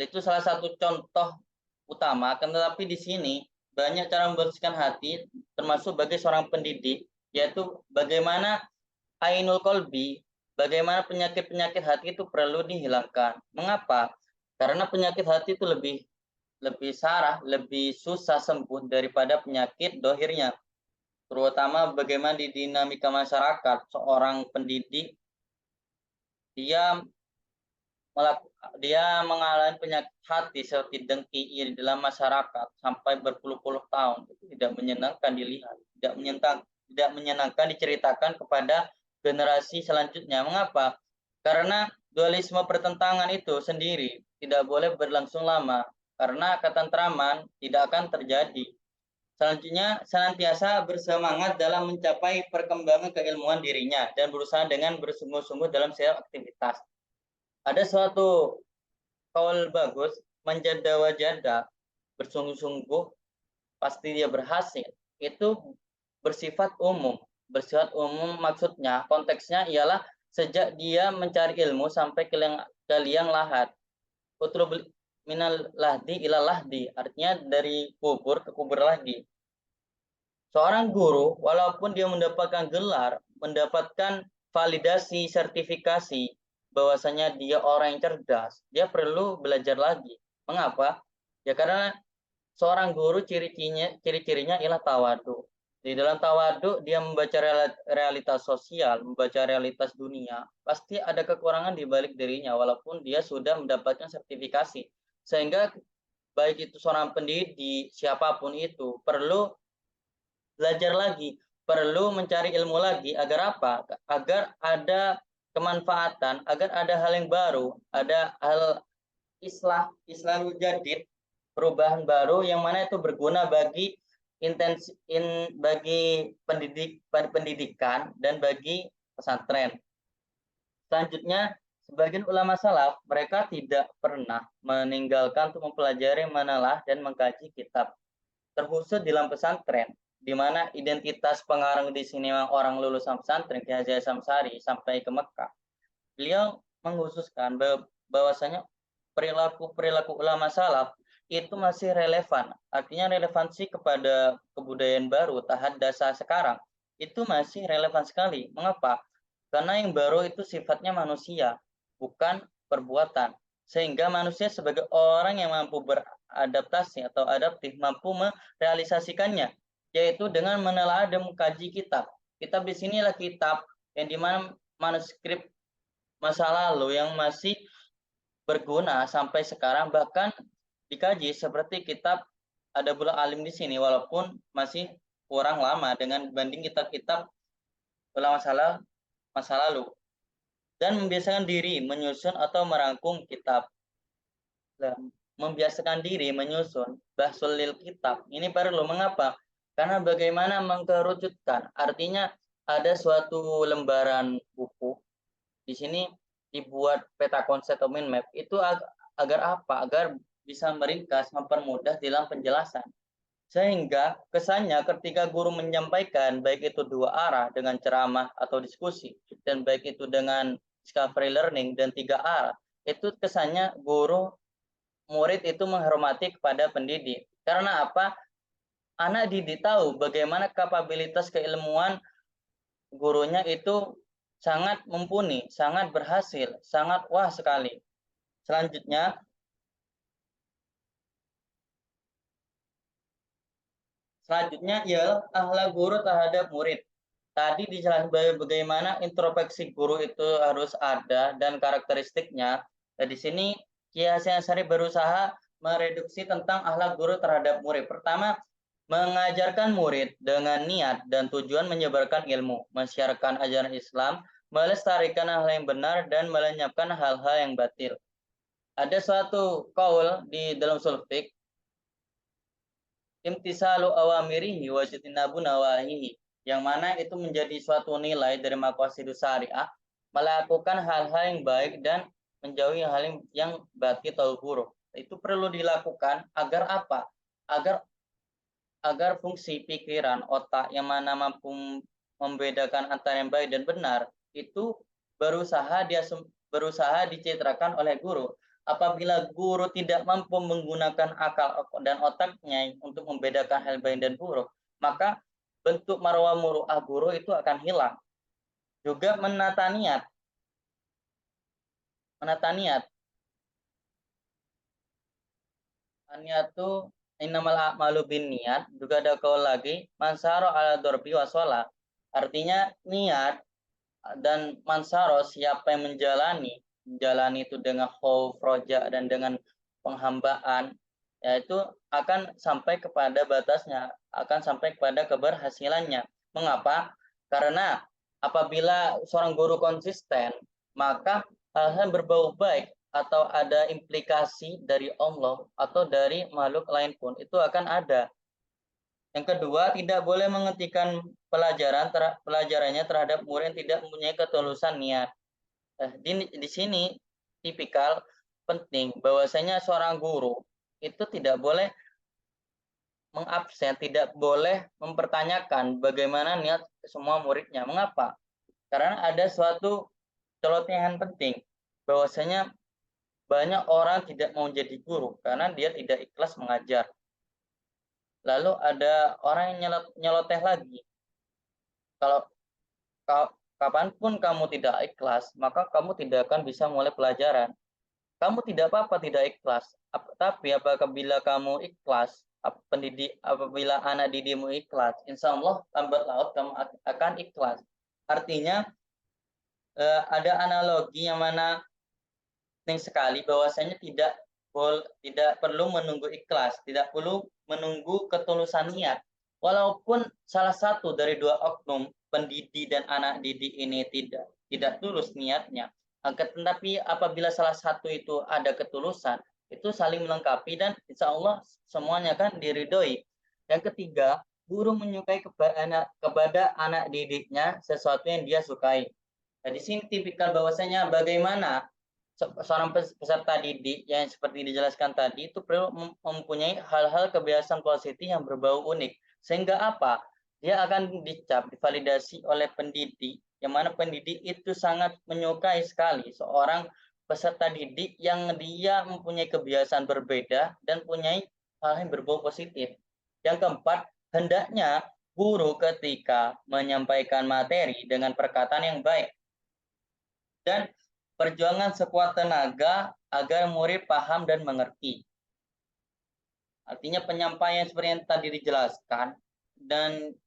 Itu salah satu contoh utama, tetapi di sini banyak cara membersihkan hati termasuk bagi seorang pendidik, yaitu bagaimana ainul kolbi, bagaimana penyakit-penyakit hati itu perlu dihilangkan. Mengapa? Karena penyakit hati itu lebih sarah, lebih susah sembuh daripada penyakit dohirnya. Terutama bagaimana di dinamika masyarakat, seorang pendidik dia mengalami penyakit hati seperti dengki iri dalam masyarakat sampai berpuluh-puluh tahun, itu tidak menyenangkan dilihat, tidak menyenangkan diceritakan kepada generasi selanjutnya. Mengapa? Karena dualisme pertentangan itu sendiri tidak boleh berlangsung lama, karena ketentraman tidak akan terjadi. Selanjutnya, senantiasa bersemangat dalam mencapai perkembangan keilmuan dirinya dan berusaha dengan bersungguh-sungguh dalam setiap aktivitas. Ada suatu kaul bagus, menjada wajada, bersungguh-sungguh, pasti dia berhasil. Itu bersifat umum. Bersifat umum maksudnya, konteksnya ialah sejak dia mencari ilmu sampai ke liang lahat. Utlub minal lahdi ila lahdi, artinya dari kubur ke kubur lagi. Seorang guru, walaupun dia mendapatkan gelar, mendapatkan validasi, sertifikasi, bahwasanya dia orang yang cerdas, dia perlu belajar lagi. Mengapa? Ya karena seorang guru ciri-cirinya ialah tawadu. Di dalam tawadu dia membaca realitas sosial, membaca realitas dunia. Pasti ada kekurangan di balik dirinya walaupun dia sudah mendapatkan sertifikasi. Sehingga baik itu seorang pendidik, siapapun itu perlu belajar lagi, perlu mencari ilmu lagi agar apa? Agar ada kemanfaatan, agar ada hal yang baru, ada hal islahul jadid, perubahan baru yang mana itu berguna bagi bagi pendidikan dan bagi pesantren. Selanjutnya, sebagian ulama salaf mereka tidak pernah meninggalkan untuk mempelajari, menelah dan mengkaji kitab, terkhusus di dalam pesantren, di mana identitas pengarang di sini orang lulusan pesantren Ki Haji Hasyim Asy'ari sampai ke Mekah. Beliau mengkhususkan bahwasanya perilaku ulama salaf itu masih relevan. Artinya relevansi kepada kebudayaan baru tahaddatsa sekarang itu masih relevan sekali. Mengapa? Karena yang baru itu sifatnya manusia, bukan perbuatan. Sehingga manusia sebagai orang yang mampu beradaptasi atau adaptif, mampu merealisasikannya, yaitu dengan menelaah dan mengkaji kitab. Kitab di sinilah kitab yang dimana manuskrip masa lalu yang masih berguna sampai sekarang, bahkan dikaji seperti kitab Adabul Alim di sini, walaupun masih kurang lama dengan dibanding kitab-kitab ulama masa lalu. Dan membiasakan diri menyusun atau merangkum kitab. Dan membiasakan diri menyusun bahsulil kitab. Ini perlu. Mengapa? Karena bagaimana mengkerucutkan. Artinya ada suatu lembaran buku. Di sini dibuat peta konsep atau mind map. Itu agar apa? Agar bisa meringkas, mempermudah dalam penjelasan. Sehingga kesannya ketika guru menyampaikan baik itu dua arah dengan ceramah atau diskusi, dan baik itu dengan discovery learning dan tiga arah, itu kesannya guru murid itu menghormati kepada pendidik. Karena apa? Anak didik tahu bagaimana kapabilitas keilmuan gurunya itu sangat mumpuni, sangat berhasil, sangat wah sekali. Selanjutnya, ialah akhlak guru terhadap murid. Tadi dijelaskan bagaimana introspeksi guru itu harus ada dan karakteristiknya. Dan di sini Kiai Hasyim Asy'ari berusaha mereduksi tentang akhlak guru terhadap murid. Pertama, mengajarkan murid dengan niat dan tujuan menyebarkan ilmu, mensiarkan ajaran Islam, melestarikan hal yang benar dan melenyapkan hal-hal yang batil. Ada suatu kaul di dalam sulfik, imtisalu awamirihi wa jitinabu nawahihi, yang mana itu menjadi suatu nilai dari maqasidus syariah, melakukan hal-hal yang baik dan menjauhi hal yang batil atau buruk. Itu perlu dilakukan agar apa? Agar fungsi pikiran otak yang mana mampu membedakan antara yang baik dan benar itu berusaha dicitrakan oleh guru. Apabila guru tidak mampu menggunakan akal dan otaknya untuk membedakan hal baik dan buruk, maka bentuk marwah muru'ah guru itu akan hilang. Juga menata niat. Niat itu innamal a'malu niat. Juga ada kaul lagi, mansaro ala dorbi wasola. Artinya niat dan mansaro, siapa yang menjalani itu dengan khauf, roja, dan dengan penghambaan, yaitu akan sampai kepada batasnya, akan sampai kepada keberhasilannya. Mengapa? Karena apabila seorang guru konsisten, maka hal-hal berbau baik atau ada implikasi dari Allah atau dari makhluk lain pun itu akan ada. Yang kedua, tidak boleh menghentikan pelajarannya terhadap murid yang tidak mempunyai ketulusan niat. Di sini tipikal penting bahwasanya seorang guru itu tidak boleh mengabsen, tidak boleh mempertanyakan bagaimana niat semua muridnya. Mengapa? Karena ada suatu celotehan penting bahwasanya banyak orang tidak mau jadi guru karena dia tidak ikhlas mengajar. Lalu ada orang yang nyeloteh lagi. Kalau kapanpun kamu tidak ikhlas, maka kamu tidak akan bisa mulai pelajaran. Kamu tidak apa-apa tidak ikhlas, tapi apabila kamu ikhlas, apabila anak didikmu ikhlas, insya Allah lambat laut kamu akan ikhlas. Artinya ada analogi yang mana penting sekali bahwasanya tidak perlu menunggu ikhlas, tidak perlu menunggu ketulusan niat. Walaupun salah satu dari dua oknum pendidik dan anak didik ini tidak tulus niatnya, tetapi apabila salah satu itu ada ketulusan, itu saling melengkapi dan insya Allah semuanya kan diridhoi. Yang ketiga, guru menyukai kepada anak didiknya sesuatu yang dia sukai. Nah, di sini tipikal bahwasanya bagaimana seorang peserta didik yang seperti dijelaskan tadi itu perlu mempunyai hal-hal kebiasaan positif yang berbau unik. Sehingga apa? Dia akan dicap, divalidasi oleh pendidik, yang mana pendidik itu sangat menyukai sekali seorang peserta didik yang dia mempunyai kebiasaan berbeda dan punya hal yang berbau positif. Yang keempat, hendaknya guru ketika menyampaikan materi dengan perkataan yang baik dan perjuangan sekuat tenaga agar murid paham dan mengerti. Artinya penyampaian seperti yang tadi dijelaskan dan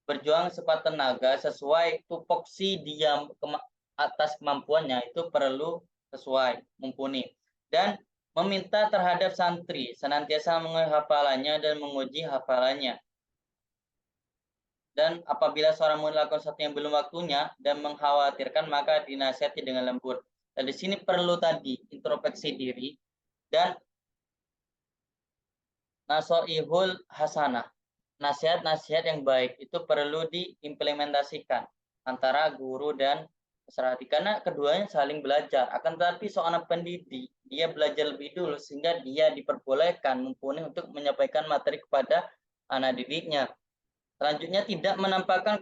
berjuang sekuat tenaga sesuai tupoksi dia atas kemampuannya itu perlu sesuai, mumpuni. Dan meminta terhadap santri senantiasa menguji hafalannya dan menguji hafalannya. Dan apabila seorang melakukan sesuatu yang belum waktunya dan mengkhawatirkan, maka dinasihati dengan lembut. Dan di sini perlu tadi introspeksi diri dan nasoihul hasanah. Nasihat-nasihat yang baik itu perlu diimplementasikan antara guru dan peserta. Karena keduanya saling belajar. Akan tetapi seorang pendidik, dia belajar lebih dulu sehingga dia diperbolehkan mumpuni untuk menyampaikan materi kepada anak didiknya. Selanjutnya, tidak menampakkan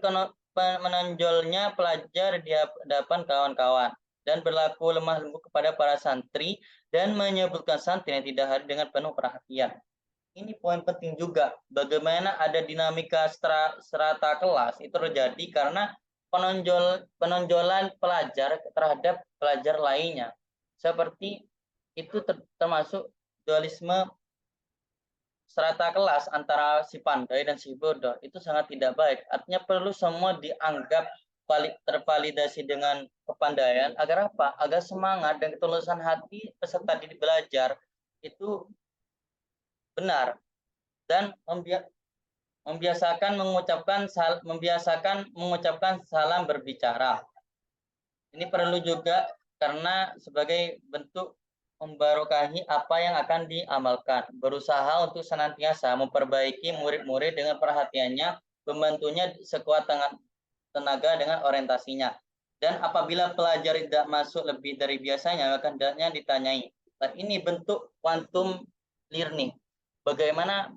menonjolnya pelajar di hadapan kawan-kawan dan berlaku lemah lembut kepada para santri dan menyebutkan santri yang tidak hadir dengan penuh perhatian. Ini poin penting juga, bagaimana ada dinamika strata kelas itu terjadi karena penonjolan pelajar terhadap pelajar lainnya. Seperti itu termasuk dualisme strata kelas antara si pandai dan si bodoh, itu sangat tidak baik. Artinya perlu semua dianggap tervalidasi dengan kepandaian agar apa? Agar semangat dan ketulusan hati peserta didik belajar itu benar dan membiasakan mengucapkan salam berbicara. Ini perlu juga karena sebagai bentuk membarokahi apa yang akan diamalkan. Berusaha untuk senantiasa memperbaiki murid-murid dengan perhatiannya, membantunya sekuat tenaga dengan orientasinya. Dan apabila pelajar tidak masuk lebih dari biasanya, maka hendaknya ditanyai. Dan ini bentuk quantum learning. Bagaimana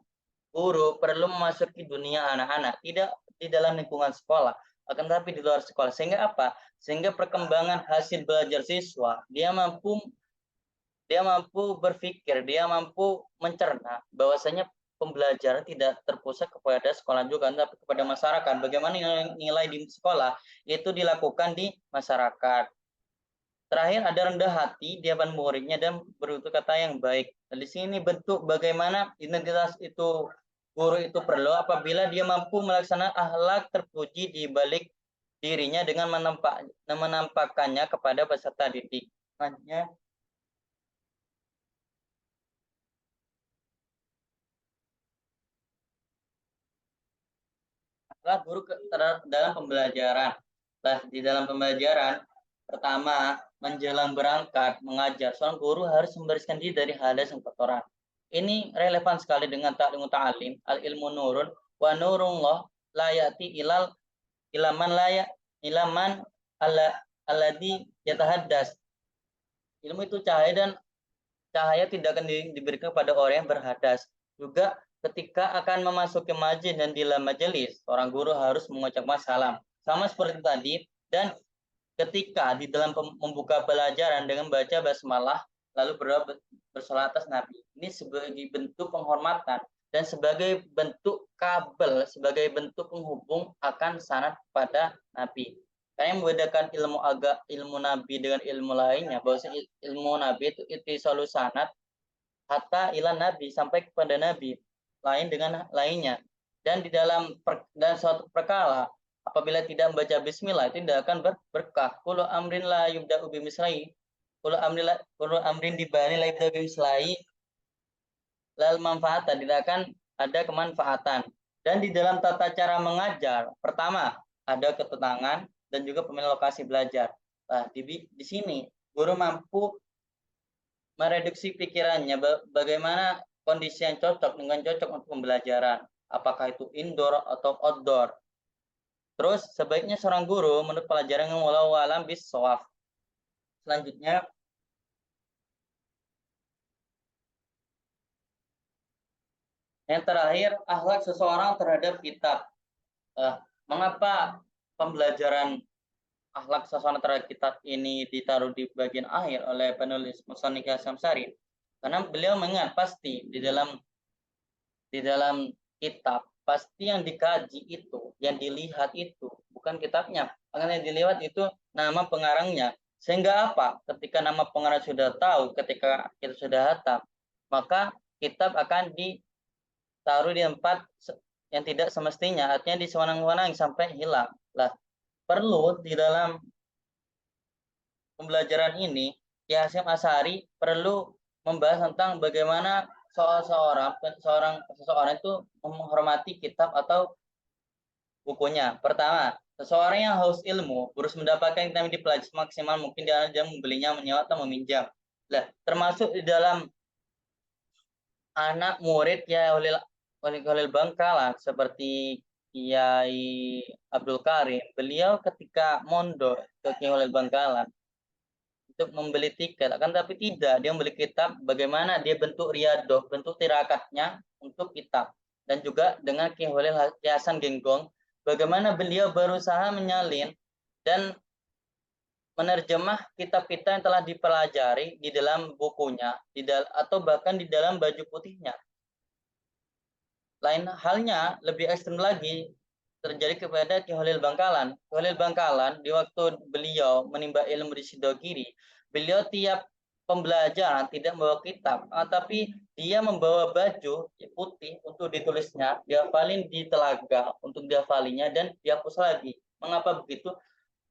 guru perlu memasuki dunia anak-anak, tidak di dalam lingkungan sekolah, akan tetapi di luar sekolah. Sehingga apa? Sehingga perkembangan hasil belajar siswa, dia mampu berpikir, dia mampu mencerna bahwasanya pembelajaran tidak terpusat kepada sekolah juga, tapi kepada masyarakat. Bagaimana nilai di sekolah itu dilakukan di masyarakat. Terakhir, ada rendah hati di hadapan muridnya dan bertutur kata yang baik. Dan di sini bentuk bagaimana identitas itu guru itu perlu apabila dia mampu melaksanakan akhlak terpuji di balik dirinya dengan menampakkannya kepada peserta didik. Selanjutnya, akhlak guru dalam pembelajaran. Nah, di dalam pembelajaran, pertama, menjelang berangkat mengajar, seorang guru harus membersihkan diri dari hadas dan kotoran. Ini relevan sekali dengan ta'lim ta'alim, al-ilmu nurun, wa nurullah la ya'ti ilaman la ilaman alladhi yatahaddas. Ilmu itu cahaya dan cahaya tidak akan diberikan kepada orang yang berhadas. Juga ketika akan memasuki majlis dan di dalam majelis, seorang guru harus mengucapkan salam. Sama seperti tadi, dan ketika di dalam membuka pelajaran dengan baca basmalah, lalu berdoa bersolat atas Nabi. Ini sebagai bentuk penghormatan dan sebagai bentuk kabel, sebagai bentuk penghubung akan sanad pada Nabi. Karena yang membedakan ilmu Nabi dengan ilmu lainnya, bahwa ilmu Nabi itu ittisalus sanad hatta ilan Nabi, sampai kepada Nabi, lain dengan lainnya. Dan di dalam dan suatu perkara, apabila tidak membaca bismillah, itu tidak akan berkah. Kullu amrin la yubda'u bimislahi, kullu amrin dibani la yubda'u bimislahi, lal manfaat, tidak akan ada kemanfaatan. Dan di dalam tata cara mengajar, pertama ada ketenangan dan juga pemilihan lokasi belajar. Nah, di sini guru mampu mereduksi pikirannya bagaimana kondisi yang cocok dengan cocok untuk pembelajaran, apakah itu indoor atau outdoor. Terus sebaiknya seorang guru menurut pelajaran yang walau alam bisawaf. Selanjutnya, yang terakhir, akhlak seseorang terhadap kitab. Mengapa pembelajaran akhlak seseorang terhadap kitab ini ditaruh di bagian akhir oleh penulis Musannif Hasyim Syarif? Karena beliau mengingat pasti di dalam kitab pasti yang dikaji itu, yang dilihat itu bukan kitabnya, karena yang dilihat itu nama pengarangnya. Sehingga apa? Ketika nama pengarang sudah tahu, ketika kita sudah hatam, maka kitab akan ditaruh di tempat yang tidak semestinya, artinya disewenang-wenang sampai hilang. Lah, perlu di dalam pembelajaran ini, Ki Hasyim Asy'ari perlu membahas tentang bagaimana seseorang itu menghormati kitab atau bukunya. Pertama, seseorang yang haus ilmu harus mendapatkan kitab yang dipelajari maksimal mungkin dia membelinya, menyewa atau meminjam. Nah, termasuk di dalam anak murid ya Khalil Bangkalan seperti Kiai Abdul Karim. Beliau ketika mondok ke Kiai Khalil Bangkalan untuk membeli tiket, akan tapi tidak, dia membeli kitab, bagaimana dia bentuk riadoh, bentuk tirakatnya untuk kitab. dan juga dengan Ki Holil Hasan Genggong, bagaimana beliau berusaha menyalin dan menerjemah kitab-kitab yang telah dipelajari di dalam bukunya, atau bahkan di dalam baju putihnya. Lain halnya, lebih ekstrem lagi, terjadi kepada Ki Holil Bangkalan. Ki Holil Bangkalan, di waktu beliau menimba ilmu di Sidogiri, beliau tiap pembelajaran tidak membawa kitab, tapi dia membawa baju putih untuk ditulisnya, dihafalin di telaga untuk dihafalinya, dan dihapus lagi. Mengapa begitu?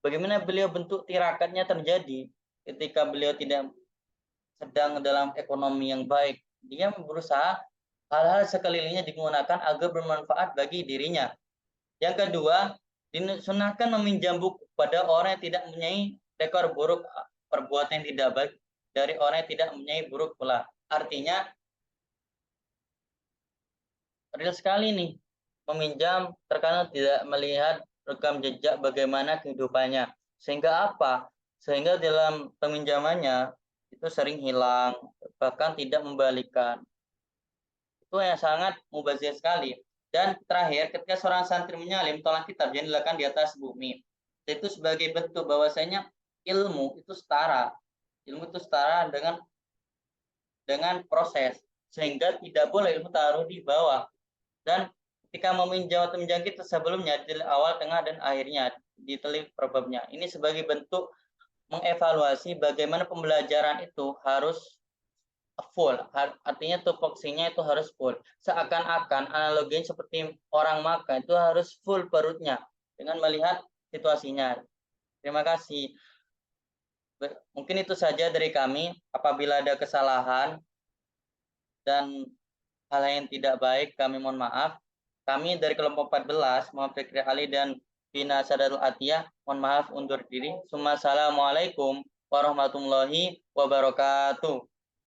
Bagaimana beliau bentuk tirakatnya terjadi ketika beliau tidak sedang dalam ekonomi yang baik. Dia berusaha hal-hal sekelilingnya digunakan agar bermanfaat bagi dirinya. Yang kedua, disunahkan meminjam buku pada orang yang tidak mempunyai rekor buruk perbuatan yang tidak baik dari orang yang tidak mempunyai buruk pula. Artinya, real sekali nih, meminjam terkadang tidak melihat rekam jejak bagaimana kehidupannya. Sehingga apa? Sehingga dalam peminjamannya itu sering hilang, bahkan tidak membalikan. Itu yang sangat mubazir sekali. Dan terakhir, ketika seorang santri menyalin tolak kitab yang dilakukan di atas bumi, itu sebagai bentuk bahwasanya ilmu itu setara. Ilmu itu setara dengan proses, sehingga tidak boleh ilmu taruh di bawah. Dan ketika meminjam atau menjangkit sebelumnya, di awal, tengah, dan akhirnya diteliti perbabnya. Ini sebagai bentuk mengevaluasi bagaimana pembelajaran itu harus full, artinya tupoksinya itu harus full. Seakan-akan analoginya seperti orang makan itu harus full perutnya dengan melihat situasinya. Terima kasih. Mungkin itu saja dari kami. Apabila ada kesalahan dan hal yang tidak baik, kami mohon maaf. Kami dari kelompok 14, Muhammad Fikri Ali dan Vina Sadarul Atiyah, mohon maaf undur diri. Assalamualaikum warahmatullahi wabarakatuh.